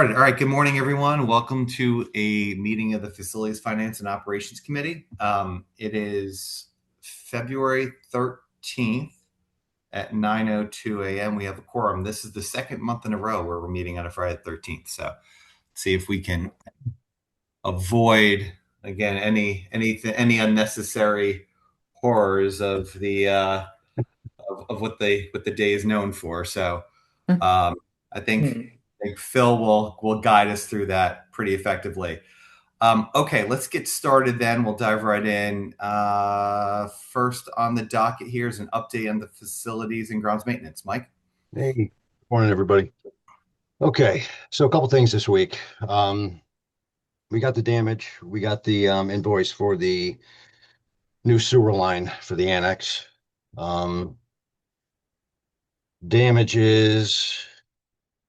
All right. Good morning, everyone. Welcome to a meeting of the Facilities Finance and Operations Committee. It is February 13th at 9:02 a.m. We have a quorum. This is the second month in a row where we're meeting on a Friday the 13th. So see if we can avoid again any unnecessary horrors of the of what the day is known for. So I think Phil will guide us through that pretty effectively. Okay, let's get started then. We'll dive right in. First on the docket here is an update on the facilities and grounds maintenance. Mike? Hey, morning, everybody. Okay, so a couple things this week. We got the damage. We got the invoice for the new sewer line for the annex. Um, Damages,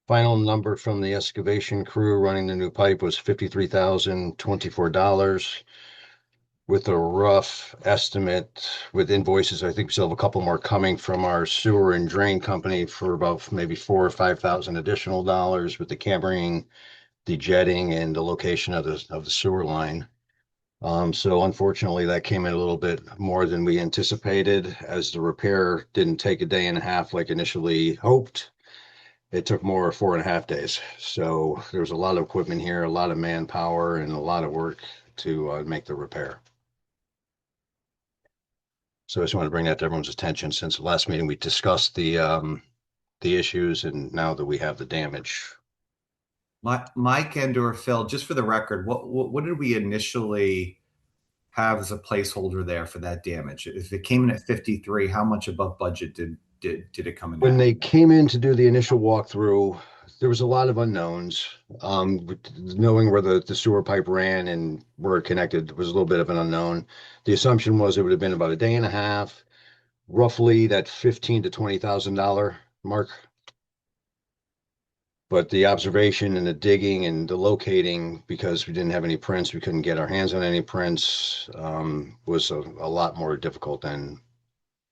final number from the excavation crew running the new pipe was $53,024. With a rough estimate with invoices, I think we still have a couple more coming from our sewer and drain company for about maybe 4 or 5 thousand additional dollars with the cammering, the jetting, and the location of the sewer line. So unfortunately, that came in a little bit more than we anticipated, as the repair didn't take a day and a half like initially hoped. It took more 4.5 days. So there was a lot of equipment here, a lot of manpower, and a lot of work to make the repair. So I just want to bring that to everyone's attention, since the last meeting we discussed the issues, and now that we have the damage. Mike and or Phil, just for the record, what did we initially have as a placeholder there for that damage? If it came in at 53, how much above budget did it come in When at? they came in to do the initial walkthrough, there was a lot of unknowns. Knowing where the sewer pipe ran and where it connected was a little bit of an unknown. The assumption was it would have been about a day and a half, roughly that 15 to $20,000 mark. But the observation and the digging and the locating, because we didn't have any prints, we couldn't get our hands on any prints, was a lot more difficult than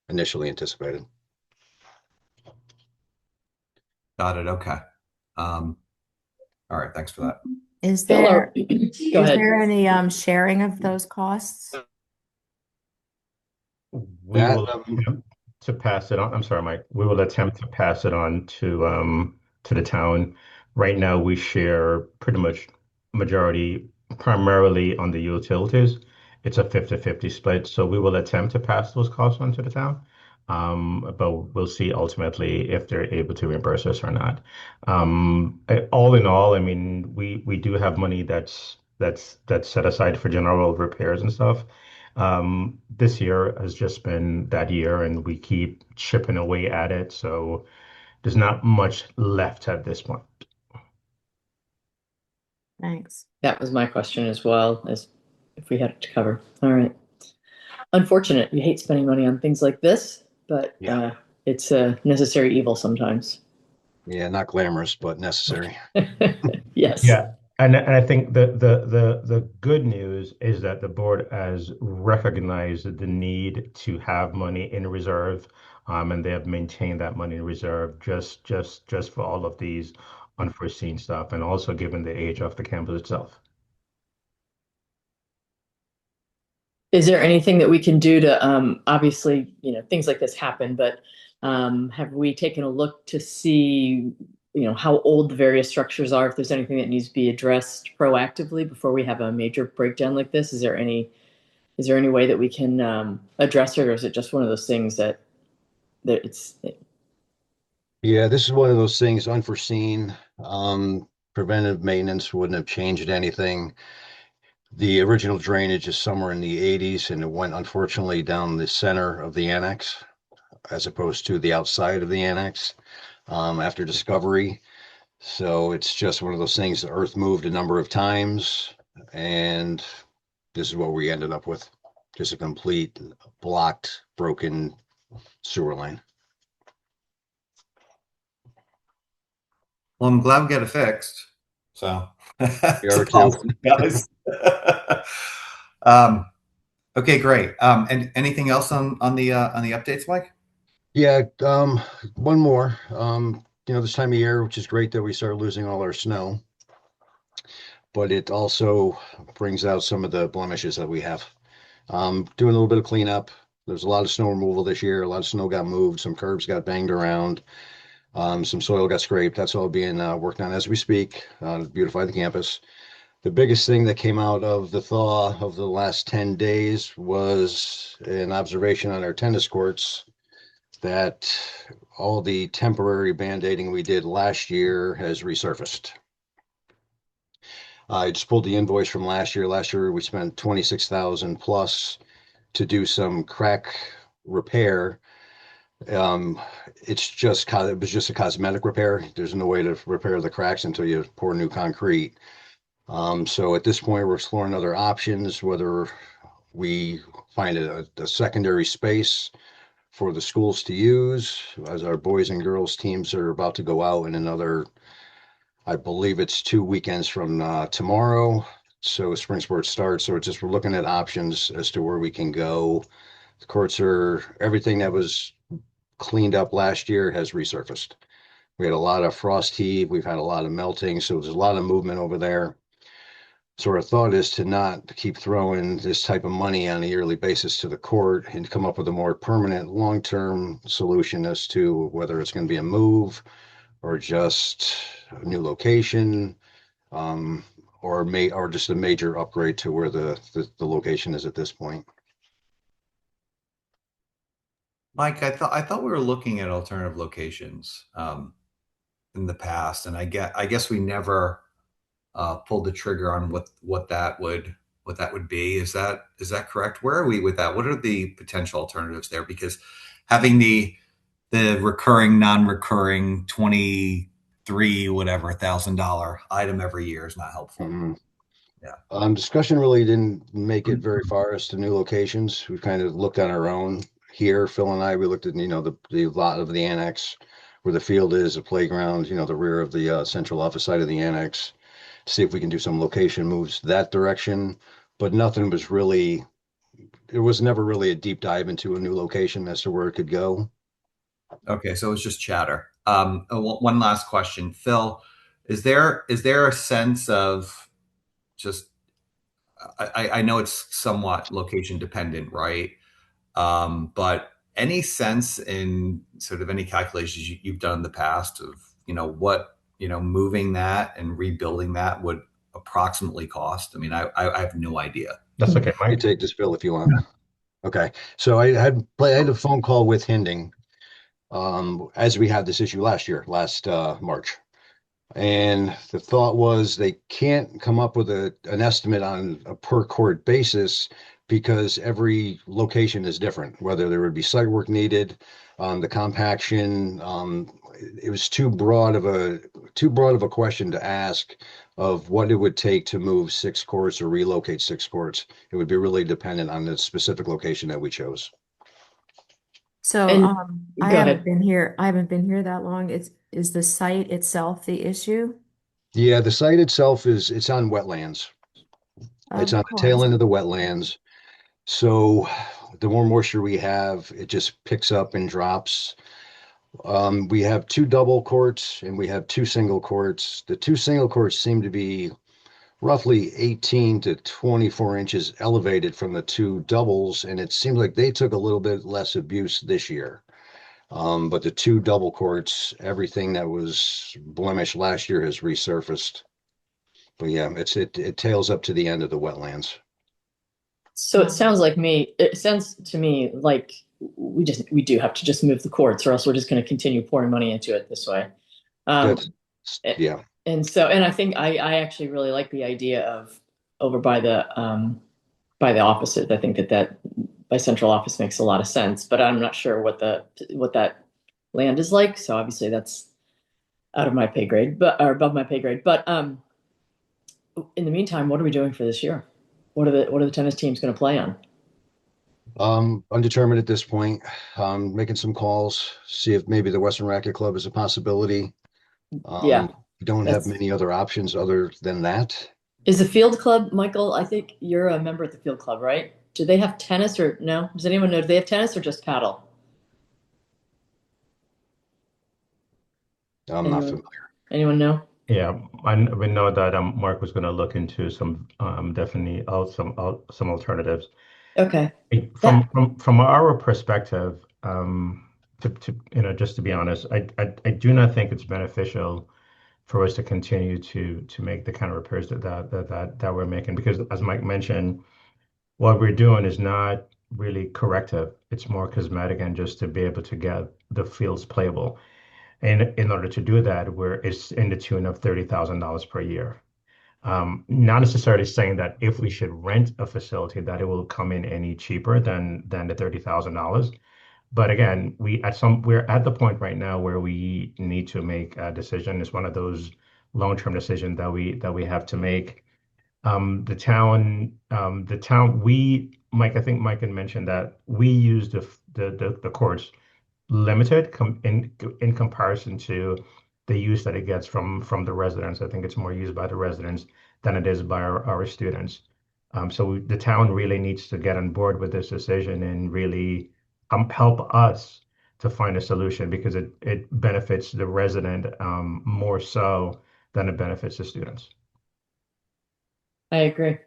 initially anticipated. Got it. Okay. Um, all right. Thanks for that. Is Phil, there, go is ahead. there any sharing of those costs? We That will attempt to pass it on. I'm sorry, Mike. We will attempt to pass it on to the town. Right now, we share pretty much majority primarily on the utilities. It's a 50-50 split, so we will attempt to pass those costs on to the town. But we'll see ultimately if they're able to reimburse us or not. All in all, I mean, we do have money that's set aside for general repairs and stuff. This year has just been that year, and we keep chipping away at it. So there's not much left at this point. Thanks. That was my question as well, as if we had it to cover. All right. Unfortunate. You hate spending money on things like this, but Yeah. it's a necessary evil sometimes. Yeah, not glamorous, but necessary. Yes. Yeah. And I think the good news is that the board has recognized the need to have money in reserve, and they have maintained that money in reserve just for all of these unforeseen stuff, and also given the age of the campus itself. Is there anything that we can do to, obviously, things like this happen, but have we taken a look to see, how old the various structures are, if there's anything that needs to be addressed proactively before we have a major breakdown like this? Is there any way that we can address it, or is it just one of those things that it's Yeah, this is one of those things unforeseen. Preventive maintenance wouldn't have changed anything. The original drainage is somewhere in the 80s, and it went unfortunately down the center of the annex as opposed to the outside of the annex after discovery. So it's just one of those things. The earth moved a number of times, and this is what we ended up with. Just a complete blocked, broken sewer line. Well, I'm glad we got it fixed. So, We are it's too. awesome, guys. Okay, great. And anything else on the updates, Mike? Yeah, one more. This time of year, which is great that we start losing all our snow. but it also brings out some of the blemishes that we have. Doing a little bit of cleanup. There's a lot of snow removal this year. A lot of snow got moved. Some curbs got banged around. Some soil got scraped. That's all being worked on as we speak to beautify the campus. The biggest thing that came out of the thaw of the last 10 days was an observation on our tennis courts that all the temporary band-aiding we did last year has resurfaced. I just pulled the invoice from last year. Last year we spent 26,000 plus to do some crack repair. It was just a cosmetic repair. There's no way to repair the cracks until you pour new concrete. So at this point, we're exploring other options, whether we find a secondary space for the schools to use, as our boys and girls teams are about to go out in another, I believe it's 2 weekends from tomorrow. So spring sports starts. So we're looking at options as to where we can go. The courts everything that was cleaned up last year has resurfaced. We had a lot of frost heave. We've had a lot of melting. So there's a lot of movement over there. So our thought is to not keep throwing this type of money on a yearly basis to the court and come up with a more permanent long-term solution as to whether it's going to be a move or just a new location, or just a major upgrade to where the location is at this point. Mike, I thought we were looking at alternative locations in the past, and I guess we never pulled the trigger on what that would be. Is that correct? Where are we with that? What are the potential alternatives there? Because having the recurring, non-recurring 23 whatever $1,000 item every year is not helpful. Mm-hmm. Yeah. Discussion really didn't make it very far as to new locations. We've kind of looked on our own here. Phil and I, we looked at, the lot of the annex where the field is, the playground, the rear of the central office side of the annex, to see if we can do some location moves that direction. But it was never really a deep dive into a new location as to where it could go. Okay, so it's just chatter. One last question, Phil. Is there a sense of just, I know it's somewhat location dependent, right? But any sense in sort of any calculations you've done in the past of, what, moving that and rebuilding that would approximately cost? I mean, I have no idea. That's okay, You Mike. take this, Phil, if you want. Okay. So I had a phone call with Hinding as we had this issue last March. And the thought was they can't come up with an estimate on a per court basis because every location is different, whether there would be site work needed, the compaction. It was too broad of a question to ask of what it would take to move 6 courts or relocate 6 courts. It would be really dependent on the specific location that we chose. So And- I Go haven't ahead. been here. I haven't been here that long. Is the site itself the issue? Yeah, the site itself it's on wetlands. It's on the tail end of the wetlands. So the more moisture we have, it just picks up and drops. We have 2 double courts and we have 2 single courts. The 2 single courts seem to be roughly 18 to 24 inches elevated from the 2 doubles, and it seems like they took a little bit less abuse this year. But the 2 double courts, everything that was blemished last year has resurfaced. But yeah, it tails up to the end of the wetlands. So it sounds to me like we do have to just move the courts, or else we're just going to continue pouring money into it this way. Yeah. And I think I actually really like the idea of over by the offices. I think that by central office makes a lot of sense, but I'm not sure what that land is like. So obviously that's out of my pay grade, or above my pay grade. But in the meantime, what are we doing for this year? What are the tennis teams going to play on? Undetermined at this point. Making some calls, see if maybe the Western Racket Club is a possibility. Yeah. We don't have many other options other than that. Is the field club, Michael? I think you're a member at the field club, right? Do they have tennis or no? Does anyone know? Do they have tennis or just paddle? I'm not familiar. Anyone know? Yeah, we know that Mark was going to look into some definitely some alternatives. Okay. That From our perspective, to just to be honest, I do not think it's beneficial for us to continue to make the kind of repairs that we're making, because as Mike mentioned, what we're doing is not really corrective. It's more cosmetic and just to be able to get the fields playable. And in order to do that, it's in the tune of $30,000 per year. Not necessarily saying that if we should rent a facility that it will come in any cheaper than the $30,000. But again, we're at the point right now where we need to make a decision. It's one of those long-term decisions that we have to make. Mike, I think Mike had mentioned that we use the courts limited in comparison to the use that it gets from the residents. I think it's more used by the residents than it is by our students. So the town really needs to get on board with this decision and really help us to find a solution, because it benefits the resident more so than it benefits the students. I agree.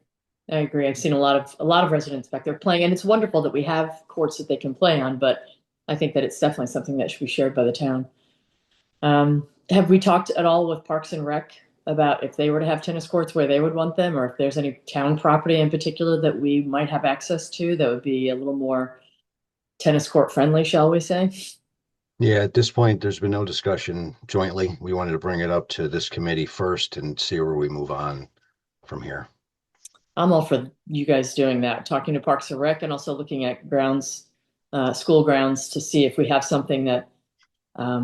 I agree. I've seen a lot of residents back there playing, and it's wonderful that we have courts that they can play on, but I think that it's definitely something that should be shared by the town. Have we talked at all with Parks and Rec about if they were to have tennis courts, where they would want them, or if there's any town property in particular that we might have access to that would be a little more tennis court friendly, shall we say? Yeah, at this point, there's been no discussion jointly. We wanted to bring it up to this committee first and see where we move on from here. I'm all for you guys doing that, talking to Parks and Rec, and also looking at grounds, school grounds, to see if we have something that, I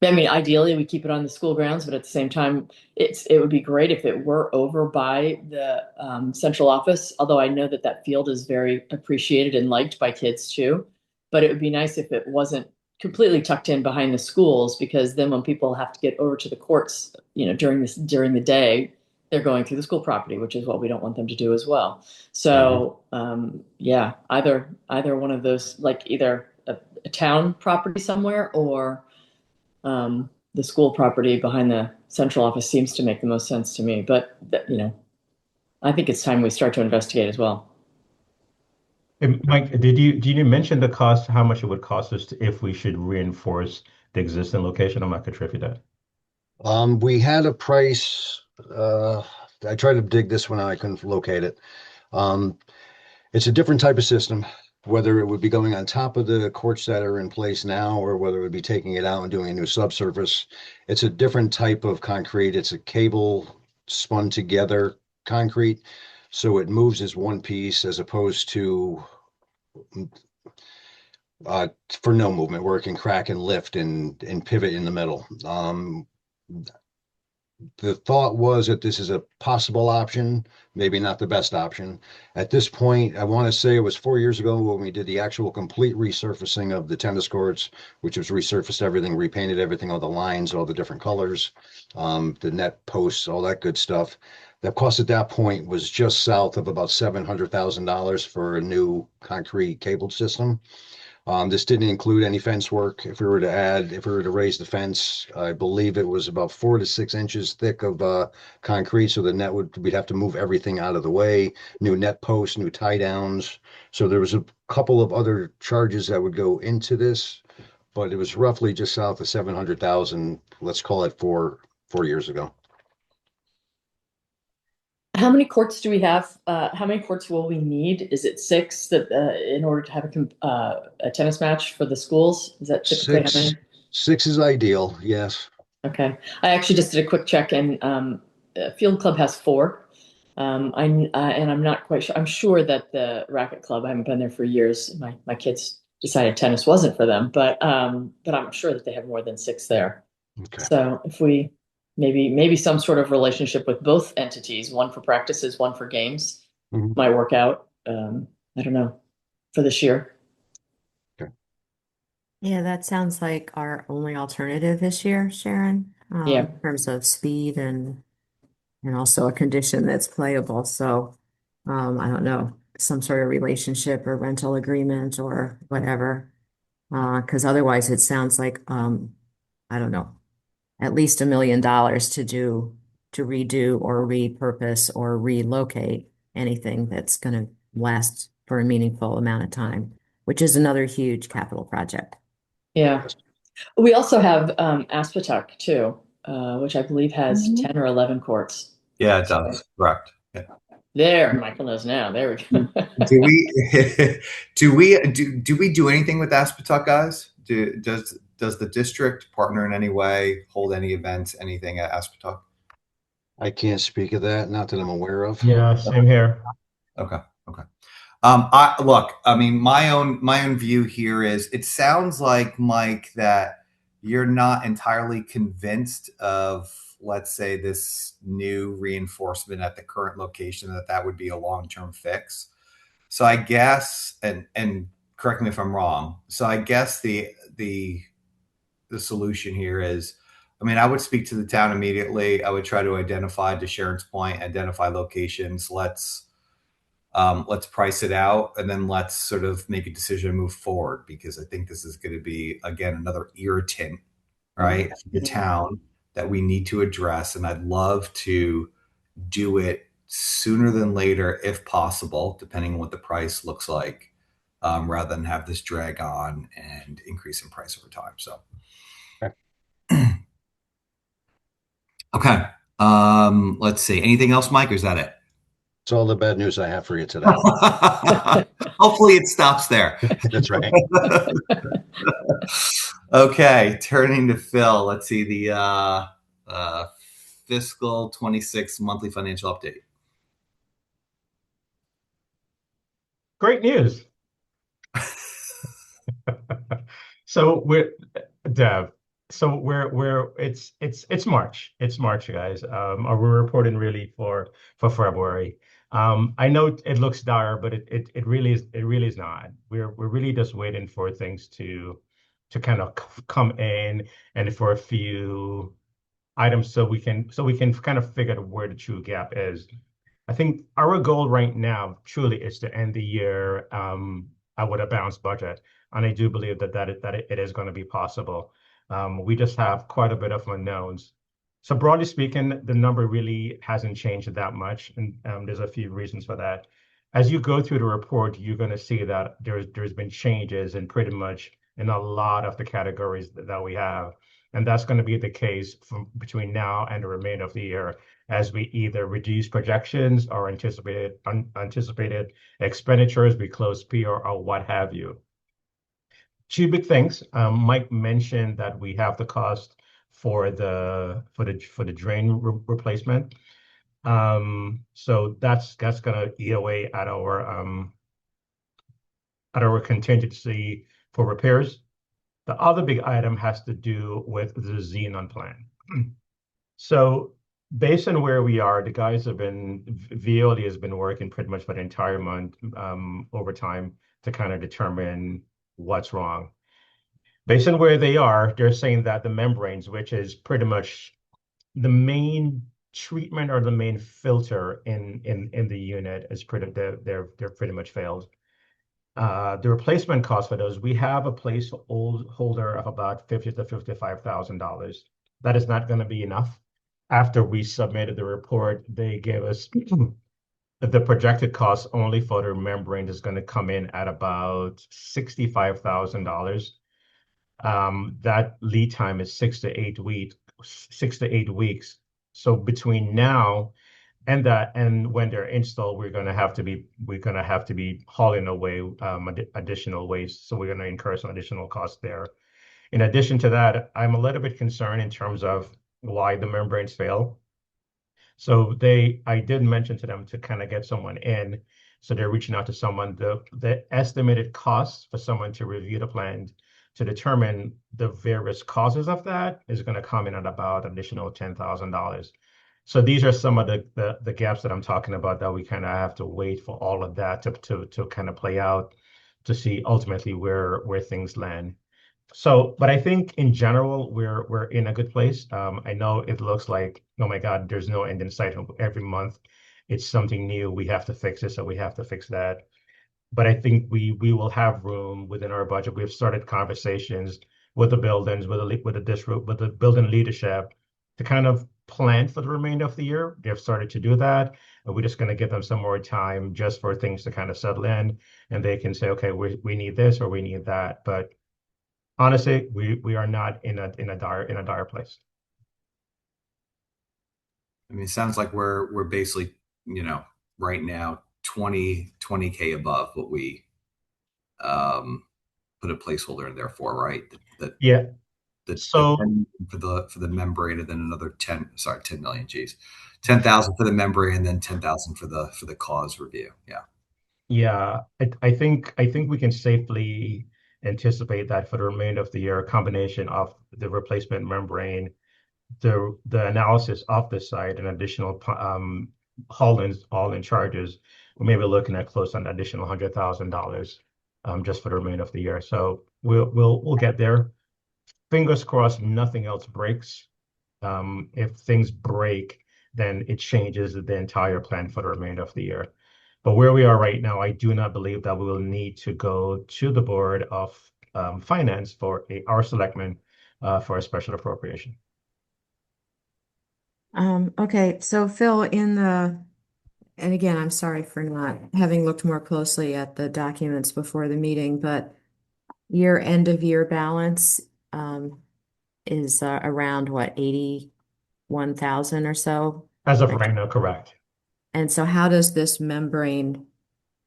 mean, ideally we keep it on the school grounds, but at the same time, it would be great if it were over by the central office, although I know that field is very appreciated and liked by kids too. But it would be nice if it wasn't completely tucked in behind the schools, because then when people have to get over to the courts, during the day, they're going through the school property, which is what we don't want them to do as well. So, yeah, either one of those, like either a town property somewhere, or the school property behind the central office seems to make the most sense to me. But I think it's time we start to investigate as well. And Mike, did you mention the cost, how much it would cost us if we should reinforce the existing location? I'm not sure if you did. We had a price. I tried to dig this one out. I couldn't locate it. It's a different type of system, whether it would be going on top of the courts that are in place now, or whether it would be taking it out and doing a new subsurface. It's a different type of concrete. It's a cable spun together concrete. So it moves as one piece, as opposed to for no movement, where it can crack and lift and pivot in the middle. The thought was that this is a possible option, maybe not the best option. At this point, I want to say it was 4 years ago when we did the actual complete resurfacing of the tennis courts, which was resurfaced everything, repainted everything, all the lines, all the different colors, the net posts, all that good stuff. The cost at that point was just south of about $700,000 for a new concrete cabled system. This didn't include any fence work. If we were to raise the fence, I believe it was about 4 to 6 inches thick of concrete. So we'd have to move everything out of the way, new net posts, new tie downs. So there was a couple of other charges that would go into this, but it was roughly just south of 700,000, let's call it 4 years ago. How many courts do we have? How many courts will we need? Is it 6 that in order to have a tennis match for the schools? Is that typically how many? 6 is ideal, yes. Okay. I actually just did a quick check, and Field Club has 4. And I'm not quite sure. I'm sure that the Racket Club, I haven't been there for years. My kids decided tennis wasn't for them, but I'm sure that they have more than 6 there. Okay. So if we maybe some sort of relationship with both entities, one for practices, one for games, might work out. I don't know, for this year. Okay. Yeah, that sounds like our only alternative this year, Sharon. Yeah. In terms of speed and also a condition that's playable. So I don't know, some sort of relationship or rental agreement or whatever. Because otherwise it sounds like I don't know, at least $1 million to do to redo or repurpose or relocate anything that's going to last for a meaningful amount of time, which is another huge capital project. Yeah. We also have Aspetuck too, which I believe has Mhm. 10 or 11 courts. Yeah, it does. Correct. Yeah. There, Michael knows now. There we go. Do we do we do anything with Aspetuck, guys? Does the district partner in any way, hold any events, anything at Aspetuck? I can't speak of that, not that I'm aware of. Yeah, same here. Okay. Okay. I mean, my own view here is it sounds like, Mike, that you're not entirely convinced of, let's say, this new reinforcement at the current location, that would be a long-term fix. So I guess, and correct me if I'm wrong. So I guess the solution here is, I mean, I would speak to the town immediately. I would try to identify, to Sharon's point, identify locations. Let's price it out, and then let's sort of make a decision to move forward, because I think this is going to be, again, another irritant, right, for the town that we need to address. And I'd love to do it sooner than later, if possible, depending on what the price looks like, rather than have this drag on and increase in price over time. So, okay. Let's see. Anything else, Mike, or is that it? It's all the bad news I have for you today. Hopefully it stops there. That's right. Okay, turning to Phil. Let's see the fiscal 26 monthly financial update. Great news. So Dev. So it's March. It's March, guys. We're reporting really for February. I know it looks dire, but it really is not. We're really just waiting for things to kind of come in, and for a few items so we can kind of figure out where the true gap is. I think our goal right now truly is to end the year with a balanced budget, and I do believe that it is going to be possible. We just have quite a bit of unknowns. So broadly speaking, the number really hasn't changed that much, and there's a few reasons for that. As you go through the report, you're going to see that there's been changes in pretty much in a lot of the categories that we have, and that's going to be the case from between now and the remainder of the year, as we either reduce projections or anticipated expenditures, we close PR or what have you. Two big things. Mike mentioned that we have the cost for the drain replacement. So that's gonna eat away at our contingency for repairs. The other big item has to do with the Xenon plan. So based on where we are, the guys Veolia has been working pretty much for the entire month over time to kind of determine what's wrong. Based on where they are, they're saying that the membranes, which is pretty much the main treatment or the main filter in the unit, is they're pretty much failed. The replacement cost for those, we have a placeholder of about $50,000 to $55,000. That is not going to be enough. After we submitted the report, they gave us the projected cost only for the membrane is going to come in at about $65,000. That lead time is 6 to 8 weeks. 6 to 8 weeks. So between now and when they're installed, we're going to have to be hauling away additional waste. So we're going to incur some additional costs there. In addition to that, I'm a little bit concerned in terms of why the membranes fail. So I did mention to them to kind of get someone in. So they're reaching out to someone. The estimated cost for someone to review the plan to determine the various causes of that is going to come in at about additional $10,000. So these are some of the gaps that I'm talking about that we kind of have to wait for all of that to kind of play out to see ultimately where things land. So, but I think in general, we're in a good place. I know it looks like, oh my God, there's no end in sight. Every month it's something new. We have to fix this, so we have to fix that. But I think we will have room within our budget. We've started conversations with the buildings, with the building leadership to kind of plan for the remainder of the year. They've started to do that. And we're just going to give them some more time just for things to kind of settle in, and they can say, okay, we need this or we need that. But honestly, we are not in a dire place. I mean, it sounds like we're basically, right now 20K above what we um put a placeholder in there for, right? Yeah. The So 10 for the membrane, and then another 10 million, geez. 10,000 for the membrane, and then 10,000 for the cause review. Yeah. yeah, I think we can safely anticipate that for the remainder of the year, a combination of the replacement membrane, the analysis of the site, and additional haul-in charges, we may be looking at close to an additional $100,000 just for the remainder of the year. So we'll get there. Fingers crossed, nothing else breaks. If things break, then it changes the entire plan for the remainder of the year. But where we are right now, I do not believe that we will need to go to the Board of Finance for our selectmen for a special appropriation. Okay, so Phil, and again, I'm sorry for not having looked more closely at the documents before the meeting, but your end of year balance, is around what, 81,000 or so? As of Like, right now, correct. and so how does this membrane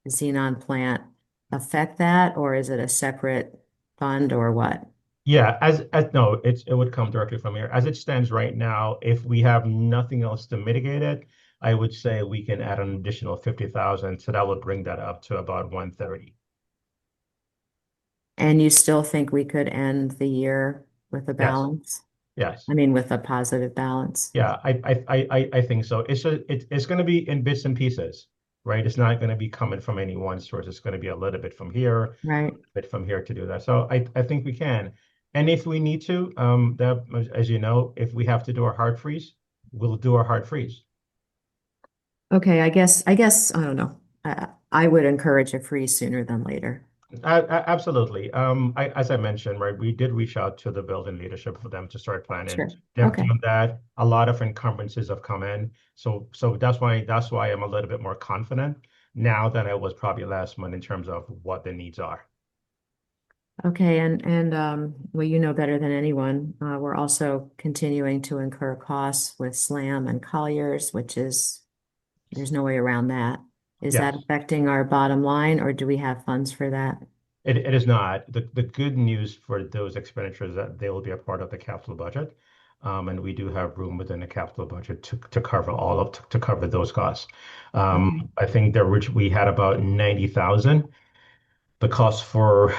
xenon plant affect that, or is it a separate fund or what? Yeah, as no, it would come directly from here. As it stands right now, if we have nothing else to mitigate it, I would say we can add an additional 50,000, so that would bring that up to about 130. And you still think we could end the year with a Yes, balance? yes. I mean, with a positive balance? Yeah, I think so. It's going to be in bits and pieces, right? It's not going to be coming from any one source. It's going to be a little bit from here, a Right. bit from here to do that. So I think we can. And if we need to, as you know, if we have to do a hard freeze, we'll do a hard freeze. Okay, I guess, I don't know. I would encourage a freeze sooner than later. Absolutely. As I mentioned, right, we did reach out to the building leadership for them to start planning. Sure. They've Okay. done that. A lot of encumbrances have come in. So that's why I'm a little bit more confident now than I was probably last month in terms of what the needs are. Okay, and well, you know better than anyone, we're also continuing to incur costs with SLAM and Colliers, there's no way around that. Is that Yes. affecting our bottom line, or do we have funds for that? It is not. The good news for those expenditures is that they will be a part of the capital budget. And we do have room within the capital budget to cover to cover those costs. Okay. I think we had about 90,000. The cost for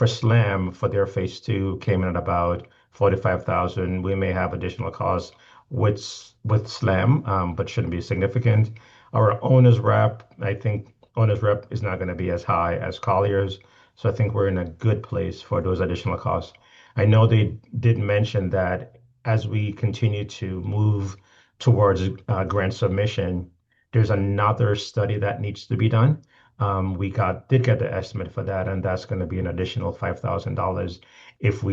SLAM for their phase two came in at about 45,000. We may have additional costs with SLAM, but shouldn't be significant. Our owner's rep, I think owner's rep is not going to be as high as Collier's. So I think we're in a good place for those additional costs. I know they did mention that as we continue to move towards grant submission, there's another study that needs to be done. Did get the estimate for that, and that's going to be an additional $5,000 if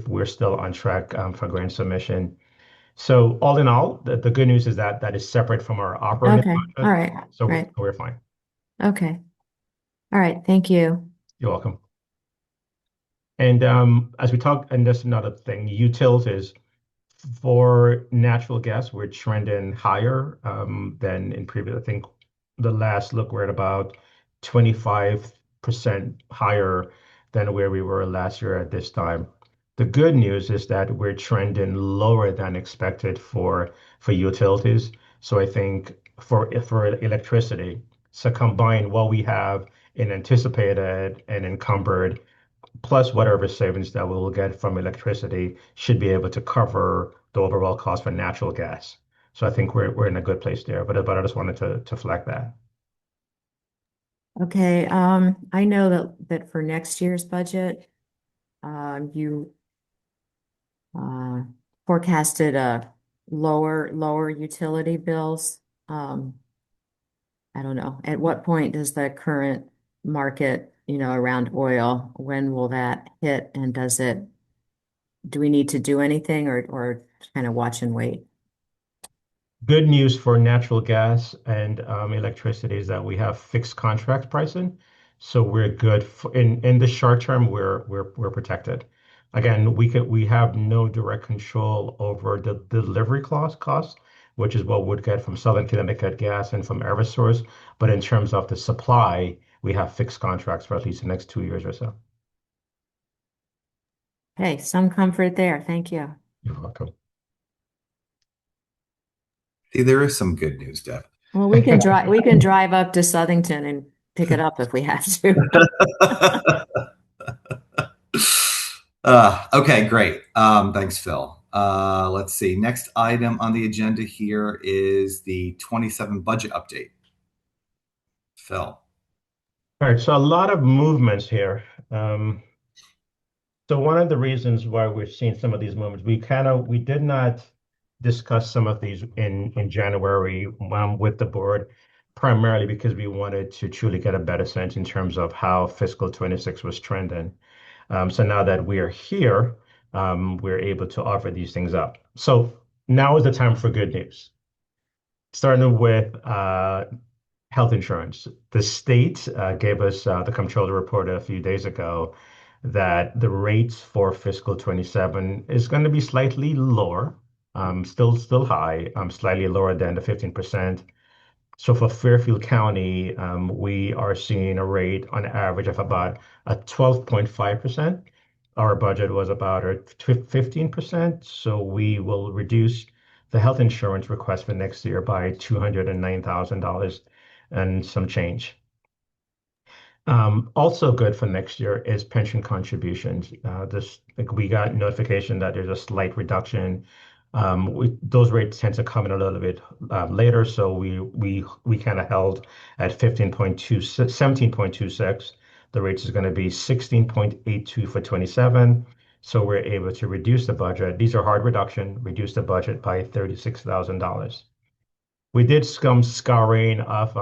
we're still on track for grant submission. So all in all, the good news is that that is separate from our operating Okay, all budget, right, so right, we're fine. okay. All right, thank you. You're welcome. And as we talk, and that's another thing, utilities for natural gas, we're trending higher than in previous. I think the last look, we're at about 25% higher than where we were last year at this time. The good news is that we're trending lower than expected for utilities. So I think for electricity, so combine what we have in anticipated and encumbered, plus whatever savings that we will get from electricity should be able to cover the overall cost for natural gas. So I think we're in a good place there. But I just wanted to flag that. Okay, I know that for next year's budget, you forecasted a lower utility bills. I don't know, at what point does the current market, around oil, when will that hit, and do we need to do anything, or kind of watch and wait? Good news for natural gas and electricity is that we have fixed contract pricing, so we're good in the short term. We're protected. Again, we have no direct control over the delivery cost, which is what we'd get from Southern Connecticut Gas and from Eversource. But in terms of the supply, we have fixed contracts for at least the next 2 years or so. Hey, some comfort there. Thank you. You're welcome. See, there is some good news, Deb. Well, we can drive up to Southington and pick it up if we have to. Okay, great. Thanks, Phil. Let's see. Next item on the agenda here is the 27 budget update. Phil. All right, so a lot of movements here. So one of the reasons why we're seeing some of these movements, we did not discuss some of these in January with the board, primarily because we wanted to truly get a better sense in terms of how fiscal 26 was trending. So now that we are here, we're able to offer these things up. So now is the time for good news. Starting with health insurance. The state gave us the comptroller report a few days ago that the rates for fiscal 27 is going to be slightly lower, still high, slightly lower than the 15%. So for Fairfield County, we are seeing a rate on average of about a 12.5%. Our budget was about a 15%. So we will reduce the health insurance request for next year by $209,000 and some change. Also good for next year is pension contributions. We got notification that there's a slight reduction. Those rates tend to come in a little bit later, so we kind of held at 17.26. The rates is going to be 16.82 for 27. So we're able to reduce the budget. These are hard reduce the budget by $36,000. We did some scouring of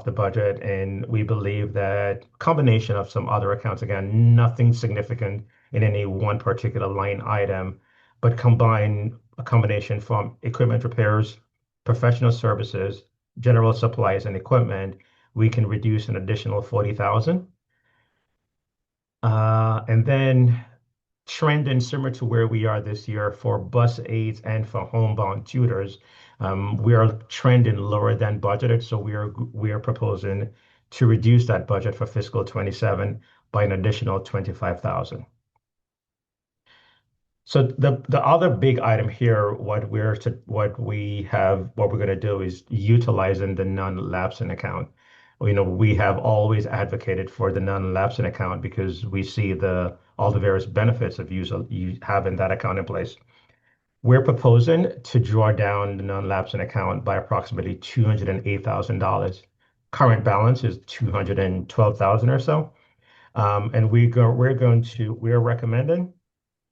the budget, and we believe that combination of some other accounts, again, nothing significant in any one particular line item, but a combination from equipment repairs, professional services, general supplies and equipment, we can reduce an additional 40,000. And then trending similar to where we are this year for bus aids and for homebound tutors, we are trending lower than budgeted. So we are proposing to reduce that budget for fiscal 27 by an additional 25,000. So the other big item here, what we're going to do is utilizing the non-lapsing account. We have always advocated for the non-lapsing account because we see all the various benefits of you having that account in place. We're proposing to draw down the non-lapsing account by approximately $208,000. Current balance is $212,000 or so. And we're recommending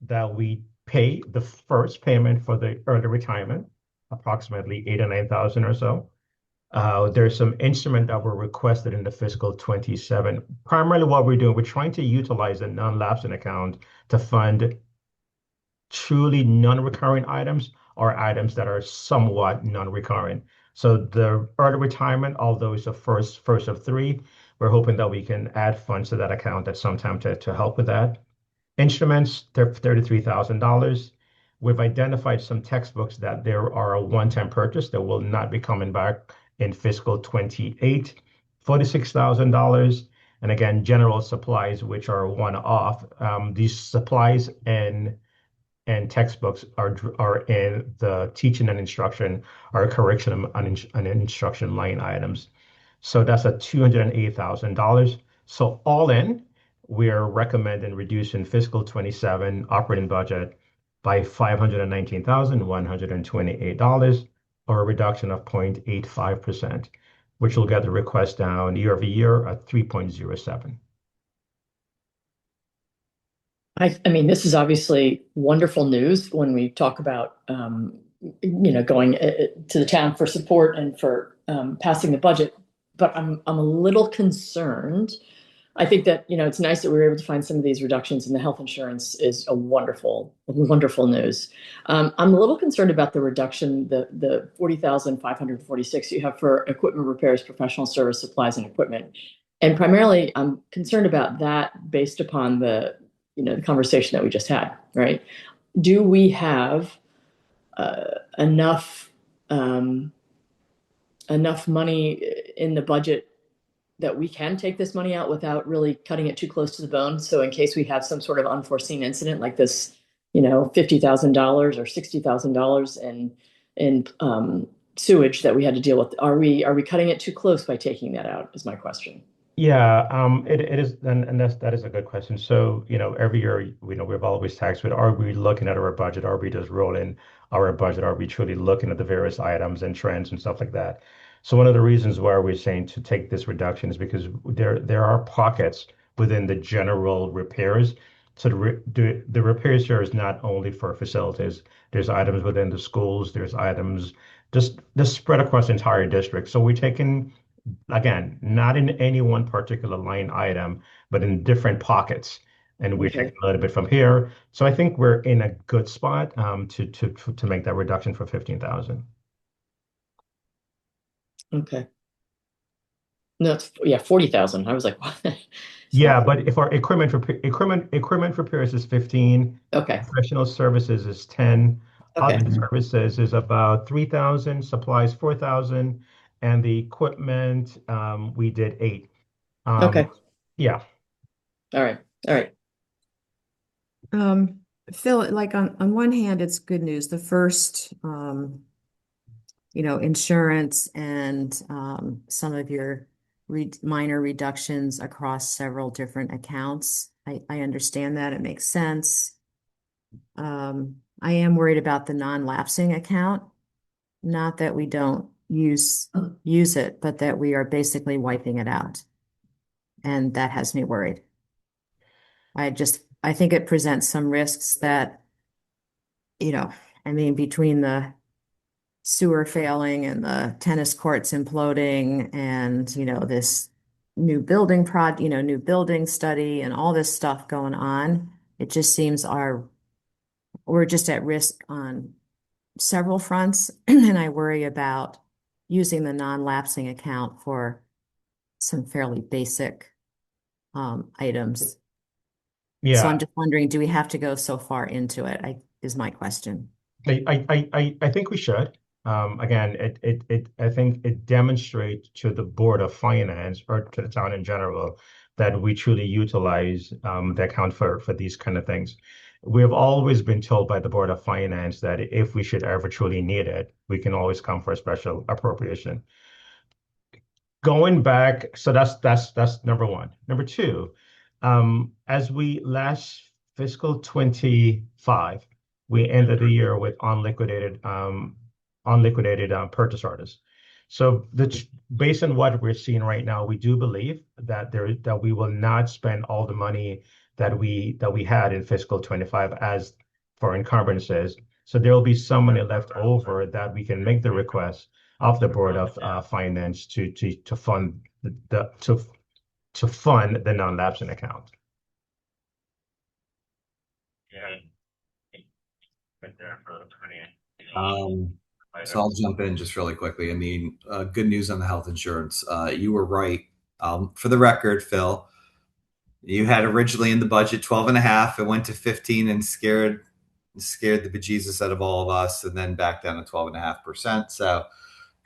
that we pay the first payment for the early retirement, approximately $8,000 or $9,000 or so. There's some instrument that were requested in the fiscal 27. Primarily what we're doing, we're trying to utilize a non-lapsing account to fund truly non-recurring items or items that are somewhat non-recurring. So the early retirement, although it's the first of three, we're hoping that we can add funds to that account at some time to help with that. Instruments, they're $33,000. We've identified some textbooks that there are a one-time purchase that will not be coming back in fiscal 28, $46,000. And again, general supplies, which are one-off. These supplies and textbooks are in the teaching and instruction, or curriculum and instruction line items. So that's a $208,000. So all in, we're recommending reducing fiscal 27 operating budget by $519,128, or a reduction of 0.85%, which will get the request down year over year at 3.07. I mean, this is obviously wonderful news when we talk about, going to the town for support and for passing the budget. But I'm a little concerned I think that, it's nice that we were able to find some of these reductions, and the health insurance is a wonderful, wonderful news. I'm a little concerned about the reduction, the 40,546 you have for equipment repairs, professional service, supplies, and equipment. And primarily, I'm concerned about that based upon the conversation that we just had, right? Do we have enough money in the budget that we can take this money out without really cutting it too close to the bone? So in case we have some sort of unforeseen incident like this, $50,000 or $60,000 in sewage that we had to deal with, are we cutting it too close by taking that out, is my question. Yeah, it is, and that is a good question. So, every year, we've always taxed with, are we looking at our budget? Are we just rolling our budget? Are we truly looking at the various items and trends and stuff like that? So one of the reasons why we're saying to take this reduction is because there are pockets within the general repairs. So the repairs here is not only for facilities. There's items within the schools. There's items just spread across the entire district. So we're taking, again, not in any one particular line item, but in different pockets. And we're Okay. taking a little bit from here. So I think we're in a good spot to make that reduction for 15,000. Okay. No, it's 40,000. I was like, what? Yeah, but if our equipment repairs is 15, Okay. professional services is 10, Okay. other services is about 3,000, supplies 4,000, and the equipment we did 8. Okay. Yeah. All right. All right. Phil, like on one hand, it's good news. The first, insurance and some of your minor reductions across several different accounts. I understand that. It makes sense. I am worried about the non-lapsing account. Not that we don't use it, but that we are basically wiping it out. And that has me worried. I think it presents some risks that, between the sewer failing and the tennis courts imploding and, this new building new building study and all this stuff going on, it just seems we're just at risk on several fronts. And I worry about using the non-lapsing account for some fairly basic items. So Yeah. I'm just wondering, do we have to go so far into it? Is my question. I think we should. Again, I think it demonstrates to the Board of Finance or to the town in general that we truly utilize the account for these kind of things. We have always been told by the Board of Finance that if we should ever truly need it, we can always come for a special appropriation. Going back, so that's number one. Number two, as we last fiscal 25, we ended the year with unliquidated purchase orders. So based on what we're seeing right now, we do believe that we will not spend all the money that we had in fiscal 25 as for encumbrances. So there will be some money left over that we can make the request of the Board of Finance to fund to fund the non-lapsing account. So I'll jump in just really quickly. Good news on the health insurance. You were right. For the record, Phil, you had originally in the budget 12.5. It went to 15 and scared the bejesus out of all of us, and then back down to 12.5%. So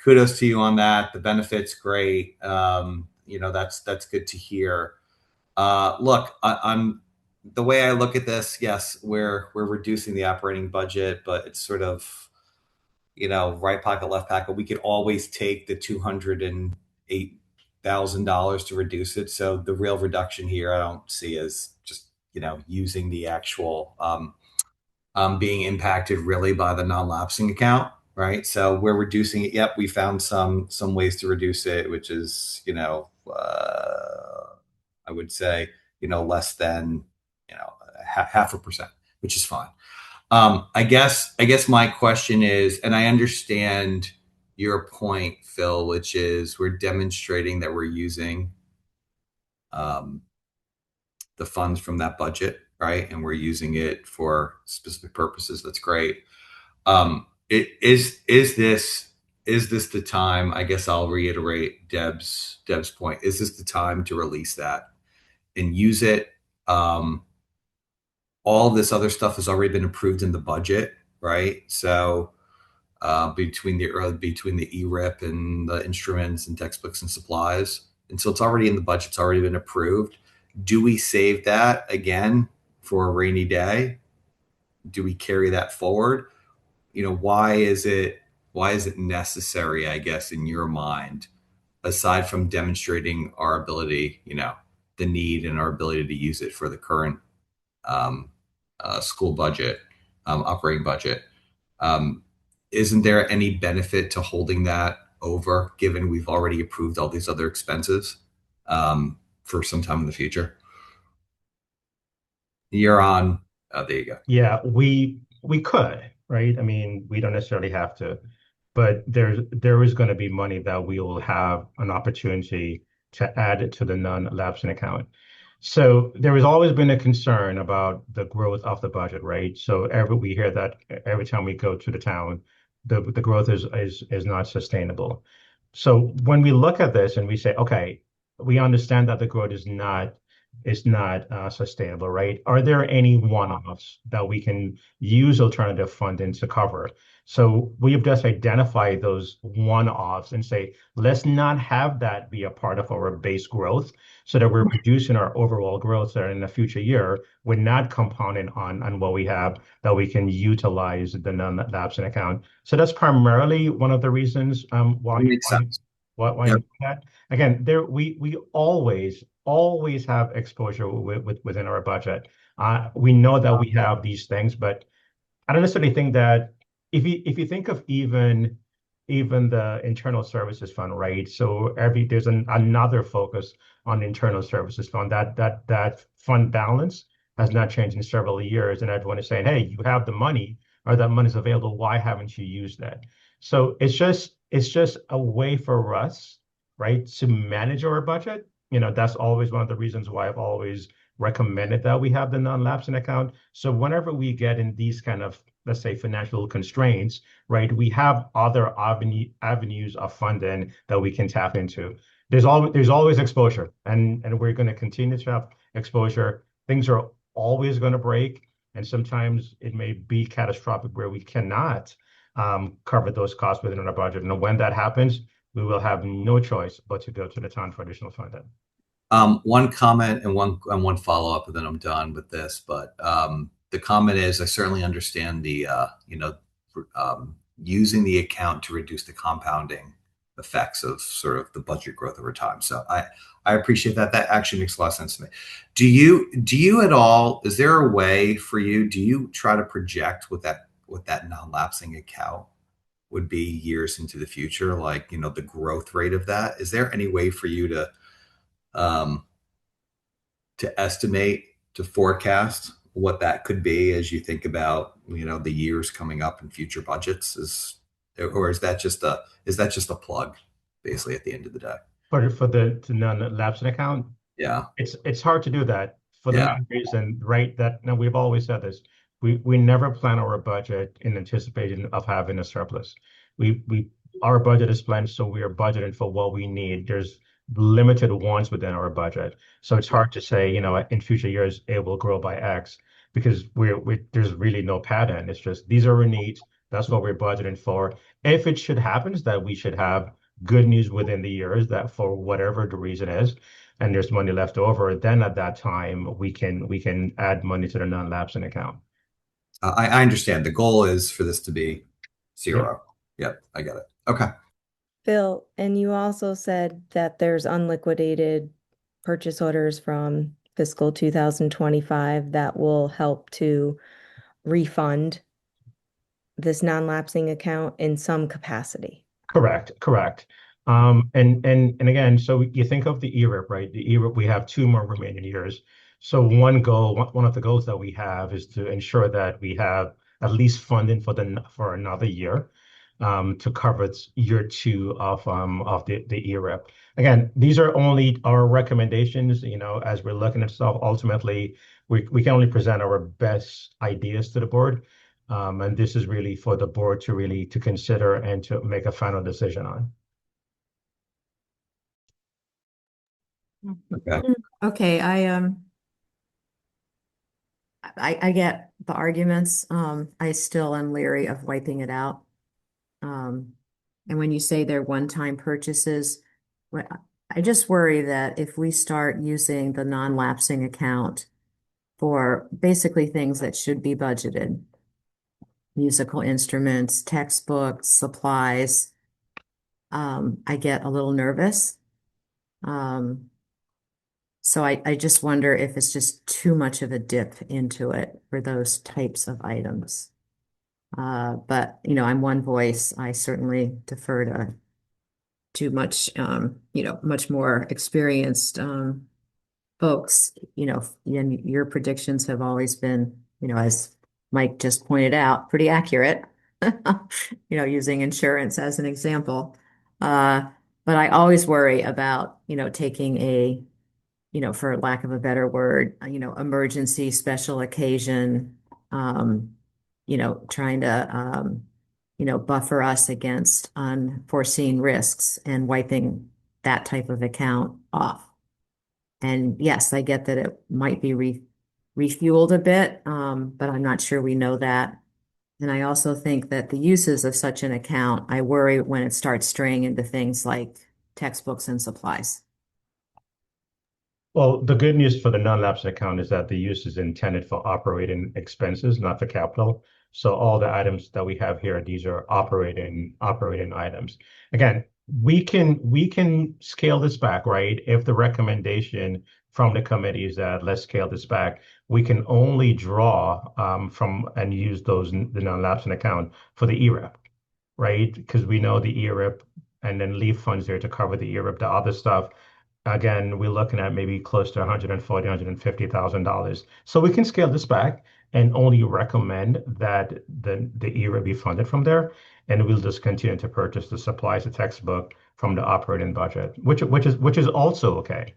kudos to you on that. The benefit's great. That's good to hear. Look, I'm the way I look at this. Yes, we're reducing the operating budget, but it's sort of, right pocket, left pocket. We could always take the $208,000 to reduce it. So the real reduction here, I don't see as just using the actual being impacted really by the non-lapsing account, right? So we're reducing it. Yep, we found some ways to reduce it, which is I would say less than 0.5%, which is fine. I guess my question is, and I understand your point, Phil, which is we're demonstrating that we're using the funds from that budget, right? And we're using it for specific purposes. That's great. Is this the time? I guess I'll reiterate Deb's point. Is this the time to release that and use it? All this other stuff has already been approved in the budget, right? So between the ERIP and the instruments and textbooks and supplies, and so it's already in the budget. It's already been approved. Do we save that again for a rainy day? Do we carry that forward? Why is it necessary, I guess, in your mind, aside from demonstrating our ability, the need and our ability to use it for the current school budget, operating budget? Isn't there any benefit to holding that over, given we've already approved all these other expenses for some time in the future? You're on. There you go. Yeah, we could, right? I mean, we don't necessarily have to, but there is going to be money that we will have an opportunity to add to the non-lapsing account. So there has always been a concern about the growth of the budget, right? So we hear that every time we go to the town, the growth is not sustainable. So when we look at this and we say, okay, we understand that the growth is not sustainable, right? Are there any one-offs that we can use alternative funding to cover? So we have just identified those one-offs and say, let's not have that be a part of our base growth so that we're reducing our overall growth so that in the future year, we're not compounding on what we have, that we can utilize the non-lapsing account. So that's primarily one of the reasons why Makes sense. why Yep. you do that. Again, we always have exposure within our budget. We know that we have these things, but I don't necessarily think that if you think of even the internal services fund, right? So there's another focus on the internal services fund. That fund balance has not changed in several years, and everyone is saying, "Hey, you have the money, or that money is available. Why haven't you used that?" So it's just a way for us, right, to manage our budget. That's always one of the reasons why I've always recommended that we have the non-lapsing account. So whenever we get in these kind of, let's say, financial constraints, right, we have other avenues of funding that we can tap into. There's always exposure, and we're going to continue to have exposure. Things are always going to break, and sometimes it may be catastrophic where we cannot cover those costs within our budget. And when that happens, we will have no choice but to go to the town for additional funding. One comment and one follow up, and then I'm done with this. But the comment is, I certainly understand the using the account to reduce the compounding effects of sort of the budget growth over time. So I appreciate that. That actually makes a lot of sense to me. Do you at all? Is there a way for you? Do you try to project what that non-lapsing account would be years into the future, like the growth rate of that? Is there any way for you to estimate, to forecast what that could be as you think about the years coming up in future budgets? Is that just a plug, basically, at the end of the day? For the non-lapsing account, Yeah, it's hard to do that for the Yeah. main reason, right? That now we've always said this. We never plan our budget in anticipation of having a surplus. Our budget is planned, so we are budgeting for what we need. There's limited wants within our budget, so it's hard to say, in future years it will grow by X, because there's really no pattern. It's just these are our needs. That's what we're budgeting for. If it should happen that we should have good news within the years, that for whatever the reason is, and there's money left over, then at that time we can add money to the non-lapsing account. I understand. The goal is for this to be zero. Yep, I get it. Okay. Phil, and you also said that there's unliquidated purchase orders from fiscal 2025 that will help to refund this non-lapsing account in some capacity. Correct. And again, so you think of the ERIP, right? The ERIP, we have 2 more remaining years. So one of the goals that we have is to ensure that we have at least funding for another year. to cover year two of the ERIP. Again, these are only our recommendations. As we're looking at stuff, ultimately we can only present our best ideas to the board, and this is really for the board to consider and to make a final decision on. Okay, I get the arguments. I still am leery of wiping it out. And when you say they're one-time purchases, I just worry that if we start using the non-lapsing account for basically things that should be budgeted, musical instruments, textbooks, supplies, I get a little nervous. So I just wonder if it's just too much of a dip into it for those types of items. But I'm one voice. I certainly defer to much much more experienced folks. And your predictions have always been, as Mike just pointed out, pretty accurate. Using insurance as an example. But I always worry about, taking a for lack of a better word, emergency, special occasion, trying to, buffer us against unforeseen risks and wiping that type of account off. And yes, I get that it might be refueled a bit, but I'm not sure we know that. And I also think that the uses of such an account, I worry when it starts straying into things like textbooks and supplies. Well, the good news for the non-lapse account is that the use is intended for operating expenses, not for capital. So all the items that we have here, these are operating items. Again, we can scale this back, right? If the recommendation from the committee is that let's scale this back, we can only draw from and use the non-lapsing account for the ERIP, right? Because we know the ERIP and then leave funds there to cover the ERIP. The other stuff, again, we're looking at maybe close to $150,000. So we can scale this back and only recommend that the ERIP be funded from there, and we'll just continue to purchase the supplies, the textbook from the operating budget, which is also okay.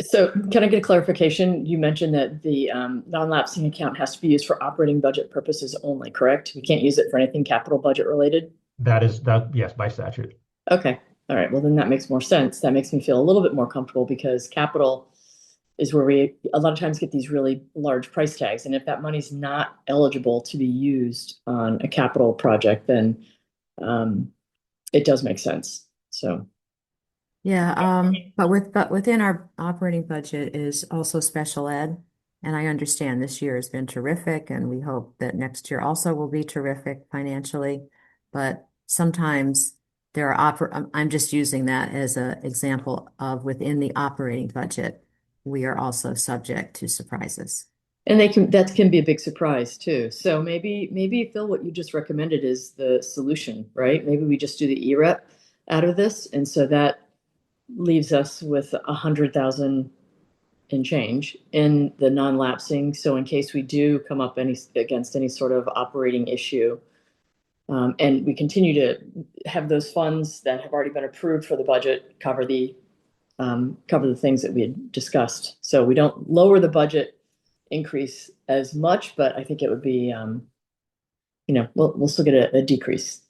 So can I get a clarification? You mentioned that the non-lapsing account has to be used for operating budget purposes only, correct? We can't use it for anything capital budget related? Yes, by statute. Okay. All right. Well, then that makes more sense. That makes me feel a little bit more comfortable because capital is where we a lot of times get these really large price tags. And if that money's not eligible to be used on a capital project, then it does make sense. So. Yeah, but within our operating budget is also special ed. And I understand this year has been terrific, and we hope that next year also will be terrific financially. But sometimes there are I'm just using that as an example of within the operating budget, we are also subject to surprises. And that can be a big surprise too. So maybe Phil, what you just recommended is the solution, right? Maybe we just do the ERIP out of this, and so that leaves us with 100,000 and change in the non-lapsing. So in case we do come up against any sort of operating issue, and we continue to have those funds that have already been approved for the budget cover the things that we had discussed. So we don't lower the budget increase as much, but I think it would be, we'll still get a decrease.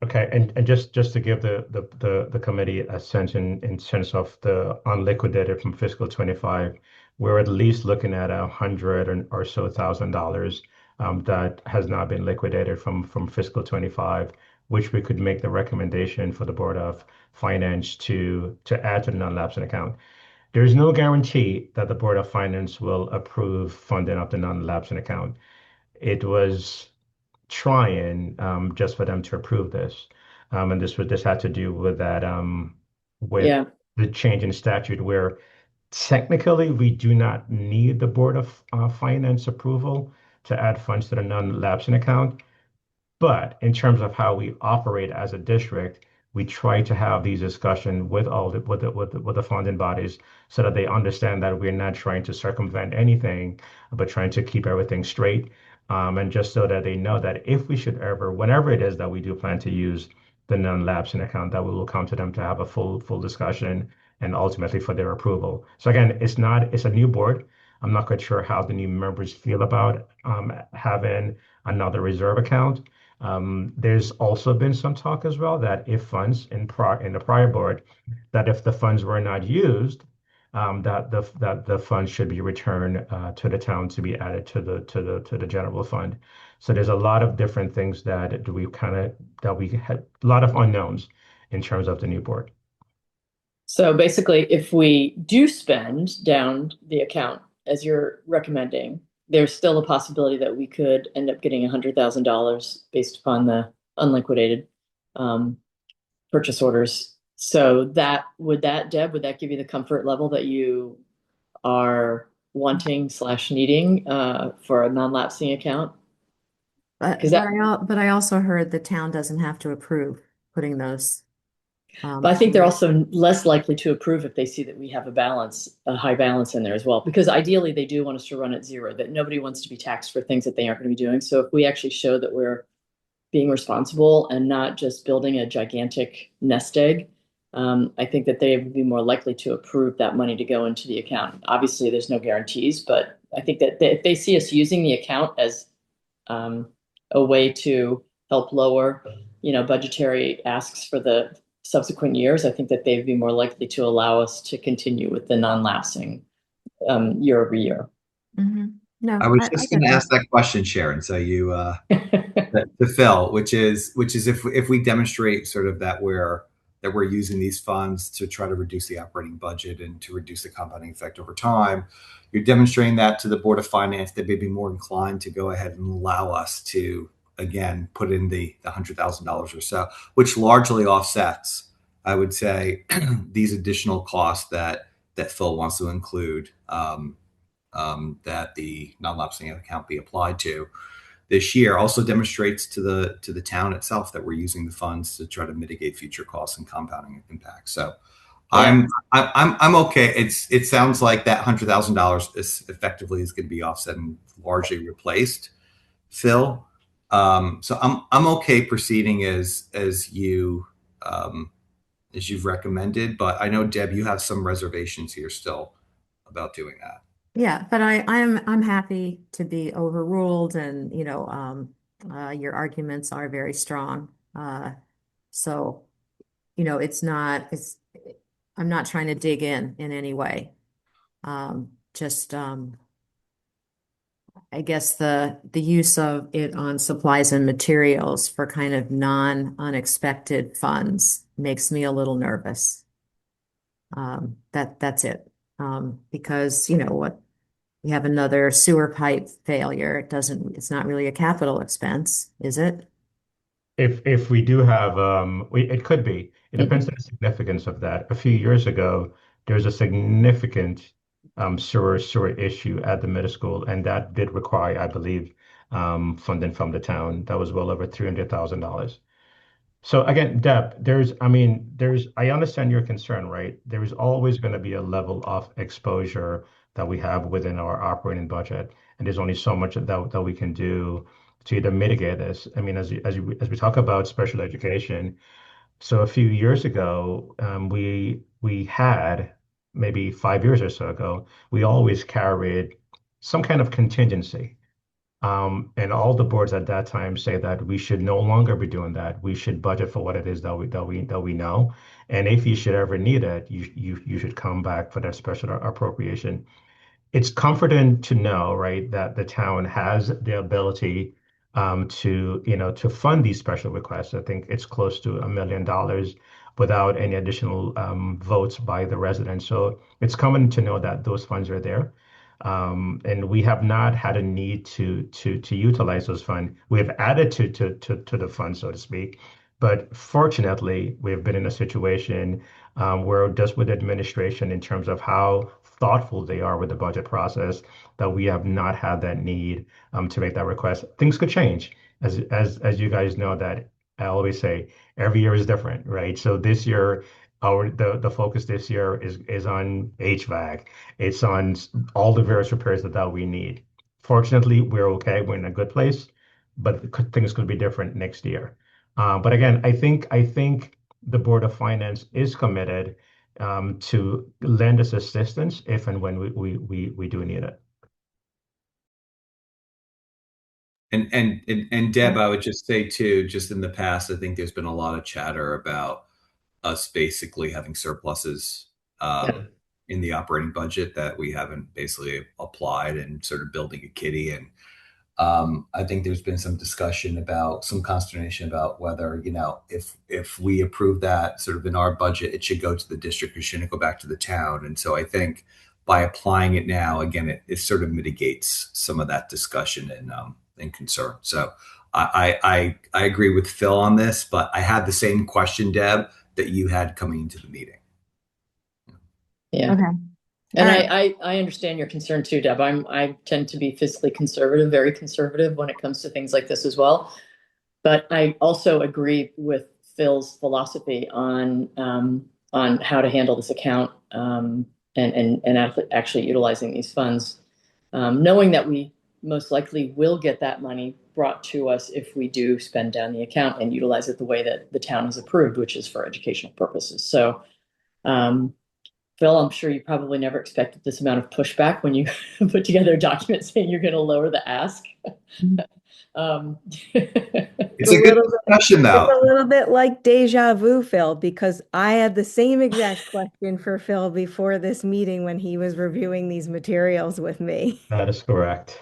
Okay, and just to give the committee a sense in sense of the unliquidated from fiscal 25, we're at least looking at $100,000 or so that has not been liquidated from fiscal 25, which we could make the recommendation for the Board of Finance to add to the non-lapsing account. There is no guarantee that the Board of Finance will approve funding of the non-lapsing account. It was trying just for them to approve this, and this had to do with that with the change in statute where technically we do not need the Board of Finance approval to add funds to the non-lapsing account, but in terms of how we operate as a district, we try to have these discussions with the funding bodies so that they understand that we're not trying to circumvent anything, but trying to keep everything straight. And just so that they know that if we should ever, whenever it is that we do plan to use the non-lapsing account, that we will come to them to have a full discussion and ultimately for their approval. So again, it's a new board. I'm not quite sure how the new members feel about having another reserve account. There's also been some talk as well that if funds in the prior board, that if the funds were not used, that the funds should be returned to the town to be added to the general fund. So there's a lot of different things that we had a lot of unknowns in terms of the new board. So basically, if we do spend down the account as you're recommending, there's still a possibility that we could end up getting $100,000 based upon the unliquidated purchase orders. So Deb, would that give you the comfort level that you are wanting / needing for a non-lapsing account? But, Is that- but I also heard the town doesn't have to approve putting those. But I think they're also less likely to approve if they see that we have a high balance in there as well. Because ideally, they do want us to run at zero, that nobody wants to be taxed for things that they aren't going to be doing. So if we actually show that we're being responsible and not just building a gigantic nest egg, I think that they would be more likely to approve that money to go into the account. Obviously, there's no guarantees, but I think that if they see us using the account as a way to help lower, budgetary asks for the subsequent years, I think that they'd be more likely to allow us to continue with the non-lapsing year over year. No, I was just get going to that. ask that question, Sharon. So you to Phil, which is if we demonstrate sort of that we're using these funds to try to reduce the operating budget and to reduce the compounding effect over time, you're demonstrating that to the Board of Finance, they may be more inclined to go ahead and allow us to again put in the $100,000 or so, which largely offsets, I would say, these additional costs that Phil wants to include, that the non-lapsing account be applied to this year. Also demonstrates to the town itself that we're using the funds to try to mitigate future costs and compounding impacts. So Yeah. I'm okay. It sounds like that $100,000 is effectively going to be offset and largely replaced, Phil. So I'm okay proceeding as you've recommended, but I know, Deb, you have some reservations here still about doing that. Yeah, but I'm happy to be overruled, and your arguments are very strong. So I'm not trying to dig in any way. Just I guess the use of it on supplies and materials for kind of non-unexpected funds makes me a little nervous. That's it. Because what, we have another sewer pipe failure. It's not really a capital expense, is it? If we do have, it could be. It depends on the significance of that. A few years ago, there was a significant sewer issue at the middle school, and that did require, I believe, funding from the town. That was well over $300,000. So again, Deb, I understand your concern, right? There is always going to be a level of exposure that we have within our operating budget, and there's only so much that we can do to either mitigate this. I mean, as we talk about special education, so a few years ago, we had maybe 5 years or so ago, we always carried some kind of contingency. And all the boards at that time say that we should no longer be doing that. We should budget for what it is that we know. And if you should ever need it, you should come back for that special appropriation. It's comforting to know, right, that the town has the ability to fund these special requests. I think it's close to $1 million without any additional votes by the residents. So it's comforting to know that those funds are there. And we have not had a need to utilize those funds. We have added to the fund, so to speak. But fortunately, we have been in a situation where just with administration, in terms of how thoughtful they are with the budget process, that we have not had that need to make that request. Things could change, as you guys know, that I always say every year is different, right? So this year, the focus this year is on HVAC. It's on all the various repairs that we need. Fortunately, we're okay. We're in a good place, but things could be different next year. But again, I think the Board of Finance is committed to lend us assistance if and when we do need it. And Deb, I would just say too, just in the past, I think there's been a lot of chatter about us basically having surpluses Yeah. in the operating budget that we haven't basically applied, and sort of building a kitty. And I think there's been some discussion about some consternation about whether, if we approve that sort of in our budget, it should go to the district or shouldn't it go back to the town. And so I think by applying it now, again, it sort of mitigates some of that discussion and concern. So I agree with Phil on this, but I had the same question, Deb, that you had coming into the meeting. Yeah. Okay. And All right. I understand your concern too, Deb. I tend to be fiscally conservative, very conservative when it comes to things like this as well. But I also agree with Phil's philosophy on how to handle this account and actually utilizing these funds, knowing that we most likely will get that money brought to us if we do spend down the account and utilize it the way that the town has approved, which is for educational purposes. So, Phil, I'm sure you probably never expected this amount of pushback when you put together a document saying you're going to lower the ask. It's a good discussion, though. It's a little bit like deja vu, Phil, because I had the same exact question for Phil before this meeting when he was reviewing these materials with me. That is correct.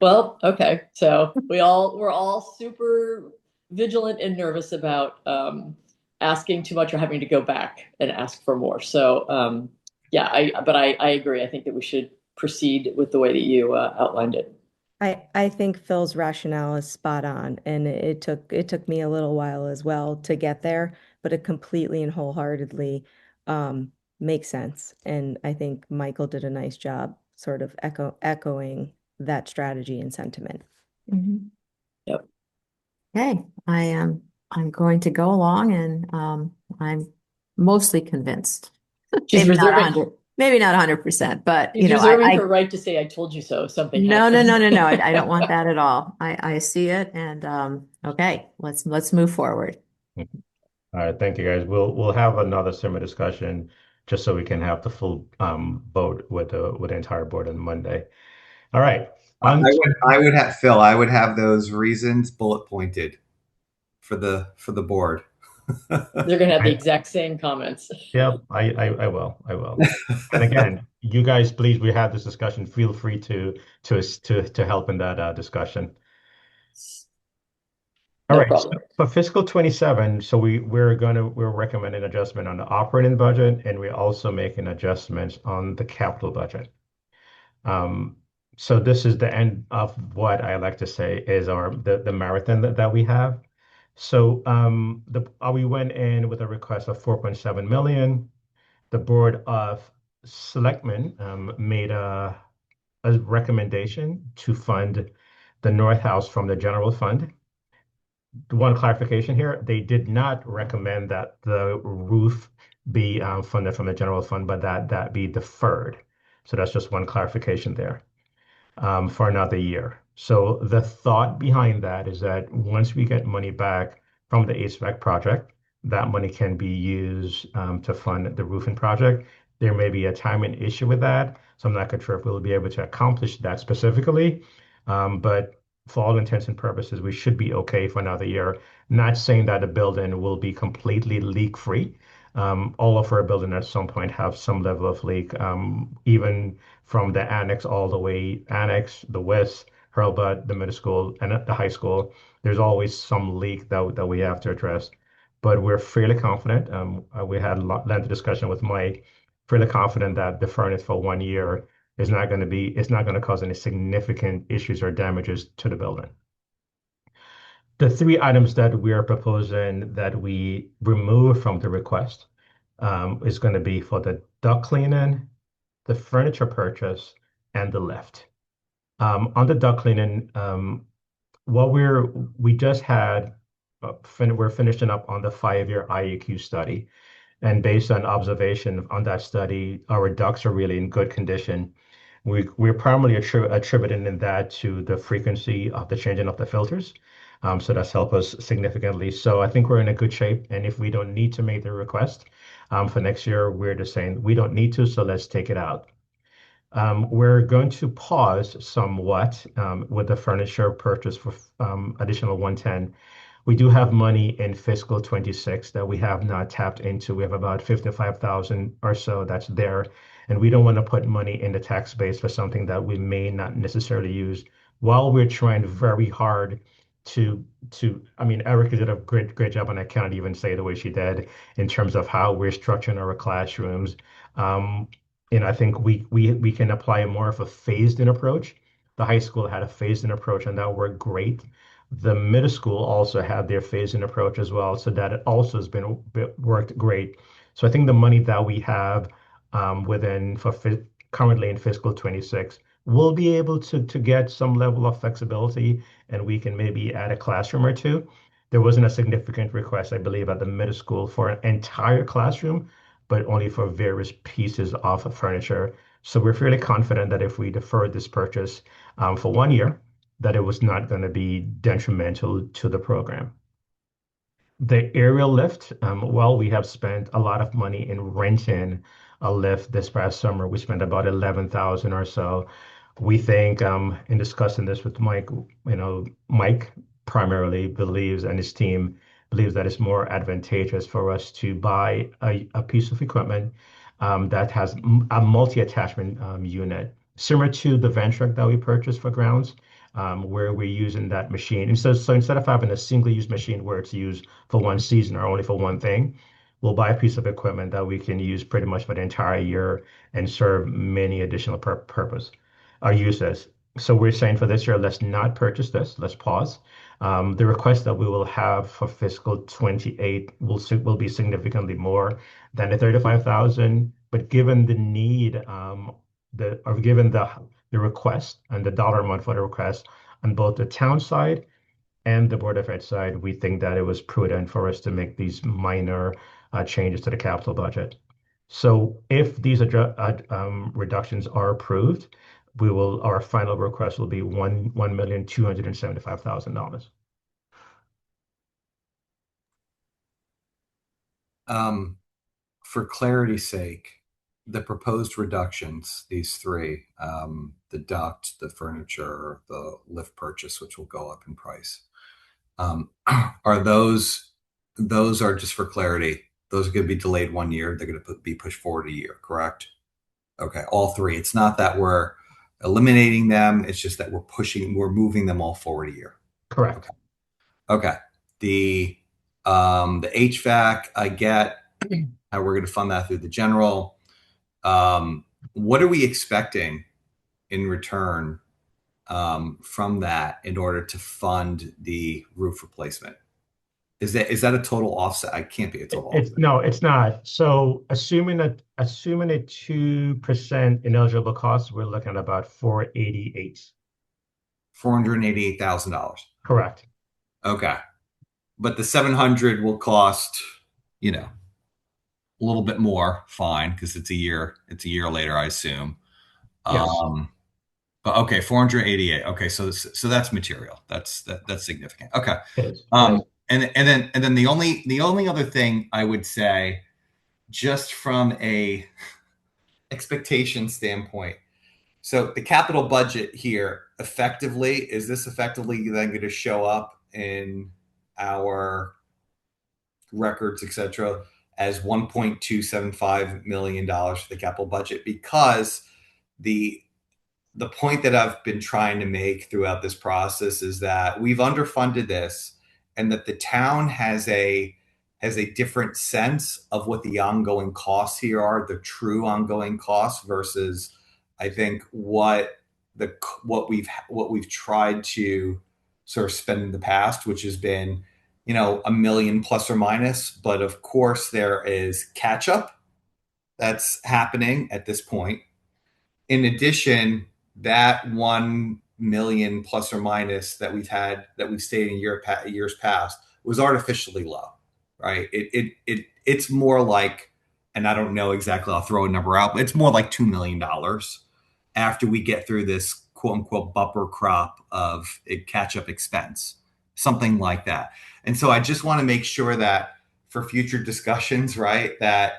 Well, okay. So we're all super vigilant and nervous about asking too much or having to go back and ask for more. So yeah, I agree. I think that we should proceed with the way that you outlined it. I think Phil's rationale is spot on, and it took me a little while as well to get there, but it completely and wholeheartedly makes sense. And I think Michael did a nice job sort of echoing that strategy and sentiment. Mhm. Yep. Okay, I'm going to go along, and I'm mostly convinced. She's Maybe not reserving. maybe not 100%, but She's you know, reserving her right to say, "I told you so." If something no, happens. no. I don't want that at all. I see it, and okay, let's move forward. All right, thank you guys. We'll have another similar discussion just so we can have the full vote with the entire board on Monday. All right. I would have Phil. I would have those reasons bullet pointed for the board. They're going to have the exact same comments. Yep, I will. And again, you guys, please, we had this discussion. Feel free to help in that discussion. All No right. problem. So for fiscal 27, so we're recommending adjustment on the operating budget, and we're also making adjustments on the capital budget. So this is the end of what I like to say is the marathon that we have. So we went in with a request of 4.7 million. The Board of Selectmen made a recommendation to fund the North House from the general fund. One clarification here, they did not recommend that the roof be funded from the general fund, but that be deferred. So that's just one clarification there for another year. So the thought behind that is that once we get money back from the HVAC project, that money can be used to fund the roofing project. There may be a timing issue with that, so I'm not quite sure if we'll be able to accomplish that specifically. But for all intents and purposes, we should be okay for another year. Not saying that the building will be completely leak-free. All of our buildings at some point have some level of leak, even from the annex all the way, annex, the west, Hurlbut, the middle school, and at the high school. There's always some leak that we have to address. But we're fairly confident. We had a lengthy discussion with Mike, fairly confident that deferring it for 1 year it's not going to cause any significant issues or damages to the building. The three items that we are proposing that we remove from the request is going to be for the duct cleaning, the furniture purchase, and the lift. On the duct cleaning, we just had we're finishing up on the 5-year IAQ study, and based on observation on that study, our ducts are really in good condition. we're primarily attributing that to the frequency of the changing of the filters. So that's helped us significantly. So I think we're in a good shape. And if we don't need to make the request for next year, we're just saying we don't need to, so let's take it out. We're going to pause somewhat with the furniture purchase for additional 110. We do have money in fiscal 26 that we have not tapped into. We have about 55,000 or so that's there, and we don't want to put money in the tax base for something that we may not necessarily use while we're trying very hard I mean, Erica did a great job, and I can't even say the way she did in terms of how we're structuring our classrooms. Um, I think we can apply more of a phased in approach. The high school had a phased in approach, and that worked great. The middle school also had their phased in approach as well, so that it also has been worked great. So I think the money that we have within currently in fiscal 26, we'll be able to get some level of flexibility, and we can maybe add a classroom or two. There wasn't a significant request, I believe, at the middle school for an entire classroom, but only for various pieces of furniture. So we're fairly confident that if we defer this purchase for 1 year, that it was not going to be detrimental to the program. The aerial lift, well, we have spent a lot of money in renting a lift this past summer. We spent about 11,000 or so. We think, in discussing this with Mike, Mike primarily believes, and his team believes that it's more advantageous for us to buy a piece of equipment that has a multi-attachment unit, similar to the Ventrac that we purchased for grounds, where we're using that machine. And so instead of having a single-use machine where it's used for one season or only for one thing, we'll buy a piece of equipment that we can use pretty much for the entire year and serve many additional purpose or uses. So we're saying for this year, let's not purchase this. Let's pause. The request that we will have for fiscal 28 will be significantly more than the 35,000. But given the need, given the request and the dollar amount for the request on both the town side and the Board of Ed side, we think that it was prudent for us to make these minor changes to the capital budget. So if these reductions are approved, our final request will be $1,275,000. For clarity's sake, the proposed reductions, these three, the duct, the furniture, the lift purchase, which will go up in price, are those are just for clarity. Those are going to be delayed 1 year. They're going to be pushed forward a year, correct? Okay, all three. It's not that we're eliminating them. It's just that we're moving them all forward a year. Correct. Okay. The HVAC, I get how we're going to fund that through the general. What are we expecting in return from that in order to fund the roof replacement? Is that a total offset? It can't be a total offset. No, it's not. So assuming a 2% ineligible cost, we're looking at about $488,000. Correct. Okay. But the 700 will cost, a little bit more, fine, because it's a year later, I assume. Yes. But okay, 488. Okay, so that's material. That's significant. Okay. It is. And then the only other thing I would say, just from a expectation standpoint, so the capital budget here is this effectively then going to show up in our records, etc., as $1.275 million for the capital budget? Because the point that I've been trying to make throughout this process is that we've underfunded this, and that the town has a different sense of what the ongoing costs here are, the true ongoing costs, versus I think what we've tried to sort of spend in the past, which has been, $1 million plus or minus. But of course, there is catch up that's happening at this point. In addition, that 1 million plus or minus that we've stayed in years past was artificially low, right? It's more like, and I don't know exactly, I'll throw a number out, but it's more like $2 million after we get through this quote unquote bumper crop of catch up expense, something like that. And so I just want to make sure that for future discussions, right, that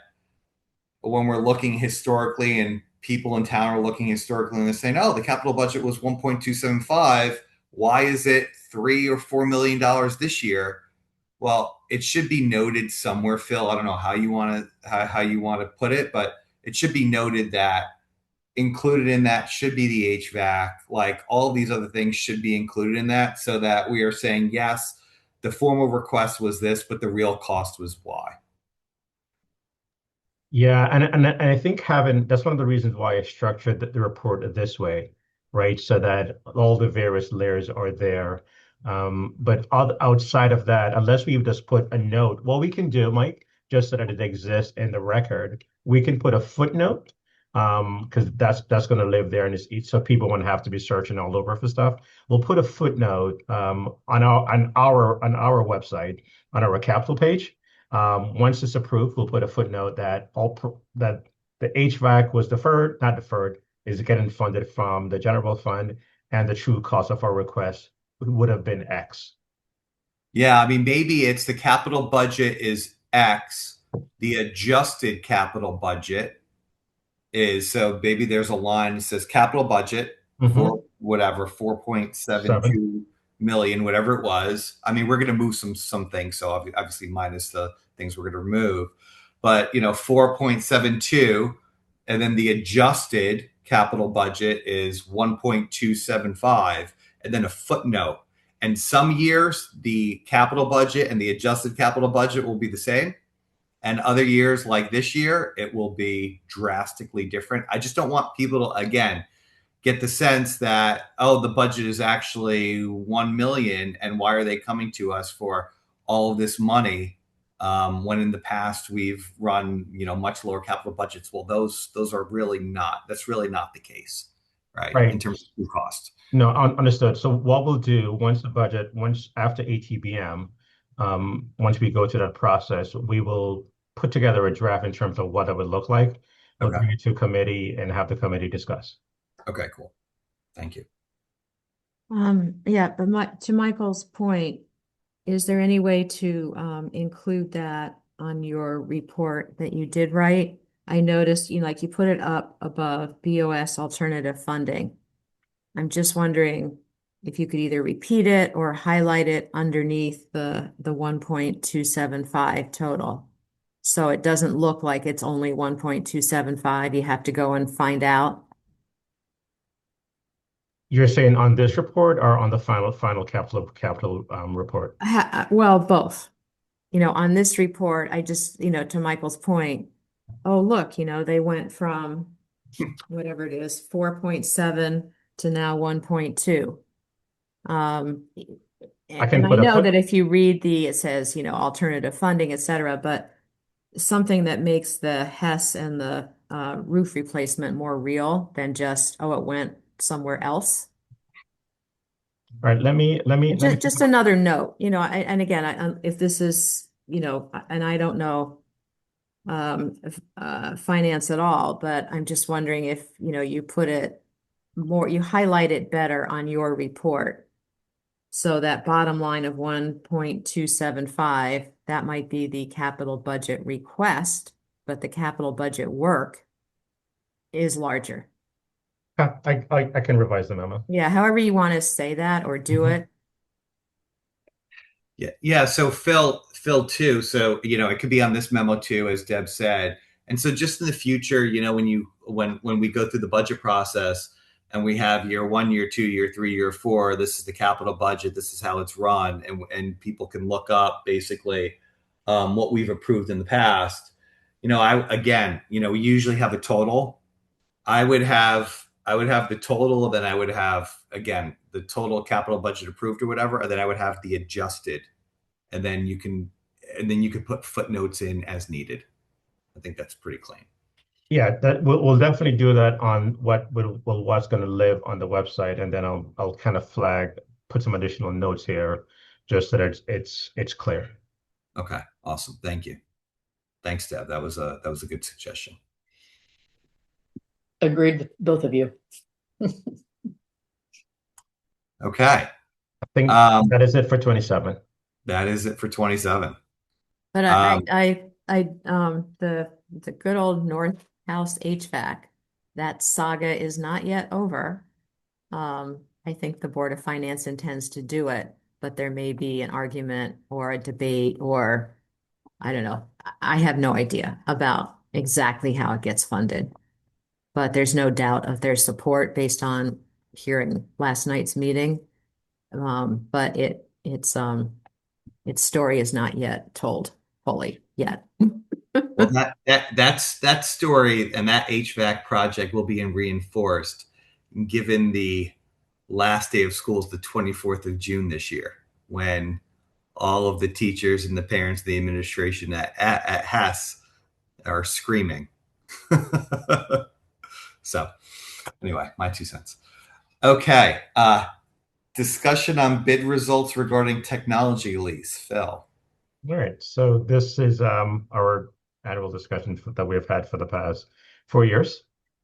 when we're looking historically and people in town are looking historically and they're saying, oh, the capital budget was 1.275. Why is it $3 or $4 million this year? Well, it should be noted somewhere, Phil. I don't know how you want to put it, but it should be noted that included in that should be the HVAC. Like all these other things should be included in that, so that we are saying yes, the formal request was this, but the real cost was Y. Yeah, and I think that's one of the reasons why I structured the report this way, right? So that all the various layers are there. But outside of that, unless we just put a note, what we can do, Mike, just so that it exists in the record, we can put a footnote, because that's going to live there, and so people won't have to be searching all over for stuff. We'll put a footnote on our website on our capital page. Once it's approved, we'll put a footnote that that the HVAC was not deferred, is getting funded from the general fund, and the true cost of our request would have been X. Yeah, I mean, maybe it's the capital budget is X, the adjusted capital budget is, so maybe there's a line that says capital budget for whatever, 4.72 million, whatever it was. I mean, we're going to move some things, so obviously minus the things we're going to remove, but 4.72, and then the adjusted capital budget is 1.275, and then a footnote. And some years the capital budget and the adjusted capital budget will be the same, and other years like this year it will be drastically different. I just don't want people to, again, get the sense that, oh, the budget is actually 1 million and why are they coming to us for all of this money, when in the past we've run much lower capital budgets. Well, those are really not, that's really not the case, right? In terms of true cost. No, understood. So what we'll do once after ATBM, once we go through that process, we will put together a draft in terms of what that would look like. We'll bring it to committee and have the committee discuss. Okay, cool. Thank you. Yeah, but to Michael's point, is there any way to include that on your report that you did write? I noticed you put it up above BOS alternative funding. I'm just wondering if you could either repeat it or highlight it underneath the 1.275 total. So it doesn't look like it's only 1.275. You have to go and find out. You're saying on this report or on the final capital report? Well, both. On this report, I just, to Michael's point, oh, look, they went from whatever it is, 4.7 to now 1.2. And I know that if you read it says, alternative funding, et cetera, but something that makes the HES and the roof replacement more real than just, oh, it went somewhere else. All right, let me just another note, and again, if this is, and I don't know finance at all, but I'm just wondering if, you put it more, you highlight it better on your report. So that bottom line of 1.275, that might be the capital budget request, but the capital budget work is larger. I can revise the memo. Yeah, however you want to say that or do it. Yeah. So Phil too. So it could be on this memo too, as Deb said. And so just in the future, when we go through the budget process and we have year 1, year 2, year 3, year 4, this is the capital budget, this is how it's run, and people can look up basically what we've approved in the past. We usually have a total. I would have the total, and then I would have, again, the total capital budget approved or whatever, and then I would have the adjusted, and then you can put footnotes in as needed. I think that's pretty clean. Yeah, that we'll definitely do that on what's going to live on the website, and then I'll kind of put some additional notes here, just so that it's clear. Okay, awesome. Thank you. Thanks, Deb. That was a good suggestion. Agreed with both of you. Okay. I think Um, that is it for 27. that is it for 27. But Um, the good old North House HVAC, that saga is not yet over. I think the Board of Finance intends to do it, but there may be an argument or a debate or I don't know. I have no idea about exactly how it gets funded. But there's no doubt of their support based on hearing last night's meeting. But its story is not yet told fully yet. well, that story and that HVAC project will be reinforced given the last day of school is the 24th of June this year, when all of the teachers and the parents, the administration at Hess are screaming. So anyway, my 2 cents. Okay. Discussion on bid results regarding technology lease. Phil. All right. So this is our annual discussion that we've had for the past 4 years.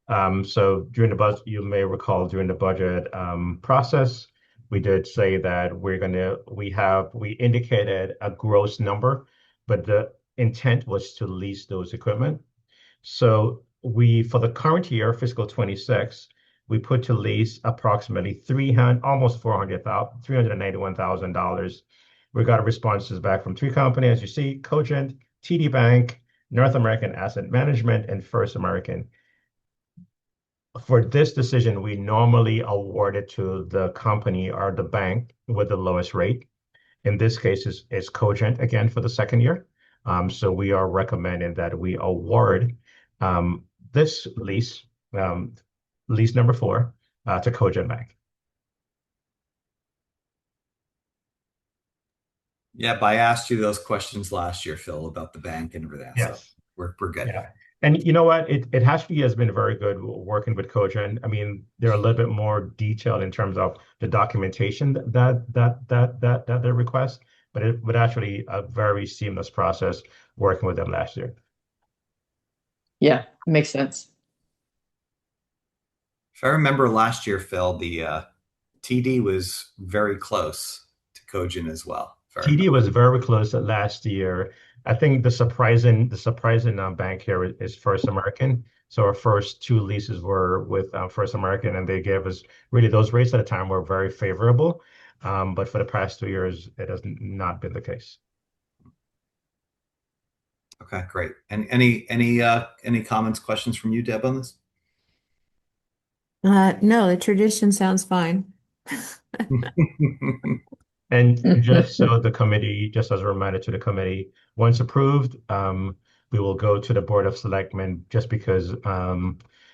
So during the budget, you may recall during the budget process, we did say that we indicated a gross number, but the intent was to lease those equipment. So for the current year, fiscal 26, we put to lease approximately almost $391,000. We got responses back from 3 companies, as you see: Cogent, TD Bank, North American Asset Management, and First American. For this decision, we normally award it to the company or the bank with the lowest rate. In this case, it's Cogent again for the second year. So we are recommending that we award this lease number 4 to Cogent Bank. Yep, I asked you those questions last year, Phil, about the bank and everything. Yes. So we're good. Yeah. And you know what? It actually has been very good working with Cogent. I mean, they're a little bit more detailed in terms of the documentation that they request, but it was actually a very seamless process working with them last year. Yeah, makes sense. If I remember last year, Phil, the TD was very close to Cogent as well. TD was very close last year. I think the surprising bank here is First American. So our first 2 leases were with First American, and they gave us really those rates at the time were very favorable. But for the past 2 years, it has not been the case. Okay, great. And any comments, questions from you, Deb, on this? No, the tradition sounds fine. And just so the committee, just as a reminder to the committee, once approved, we will go to the Board of Selectmen just because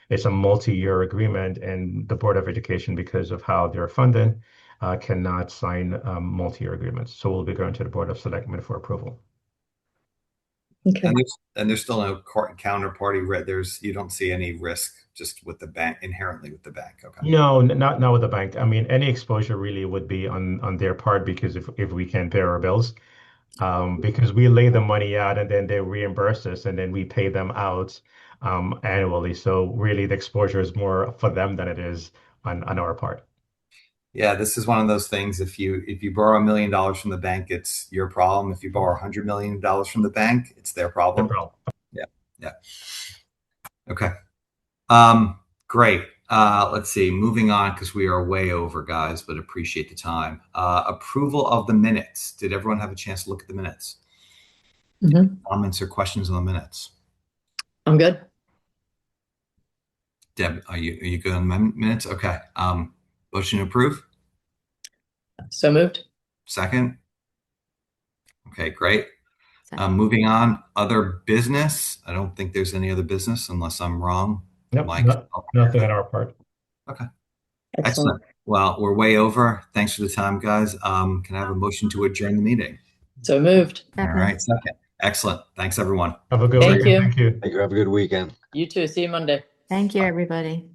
it's a multi-year agreement, and the Board of Education, because of how they're funded, cannot sign multi-year agreements. So we'll be going to the Board of Selectmen for approval. Okay. And there's still no counterparty. You don't see any risk just with the bank, inherently with the bank. Okay. No, not with the bank. I mean, any exposure really would be on their part, because if we can't pay our bills, because we lay the money out and then they reimburse us and then we pay them out annually. So really the exposure is more for them than it is on our part. Yeah, this is one of those things. If you borrow $1 million from the bank, it's your problem. If you borrow $100 million from the bank, it's their problem. No problem. Yeah. Okay. Great. Let's see. Moving on, because we are way over, guys, but appreciate the time. Approval of the minutes. Did everyone have a chance to look at the minutes? Mhm. Comments or questions on the minutes? I'm good. Deb, are you good on the minutes? Okay. Motion to approve. So moved. Second. Okay, great. Moving on, other business. I don't think there's any other business unless I'm wrong. Nope, Mike? nothing on our part. Okay. Excellent. Well, we're way over. Thanks for the time, guys. Can I have a motion to adjourn the meeting? So moved. All right, second. Excellent. Thanks, everyone. Have a good Thank weekend. you. Thank you. Thank you. Have a good weekend. You too. See you Monday. Thank you, everybody.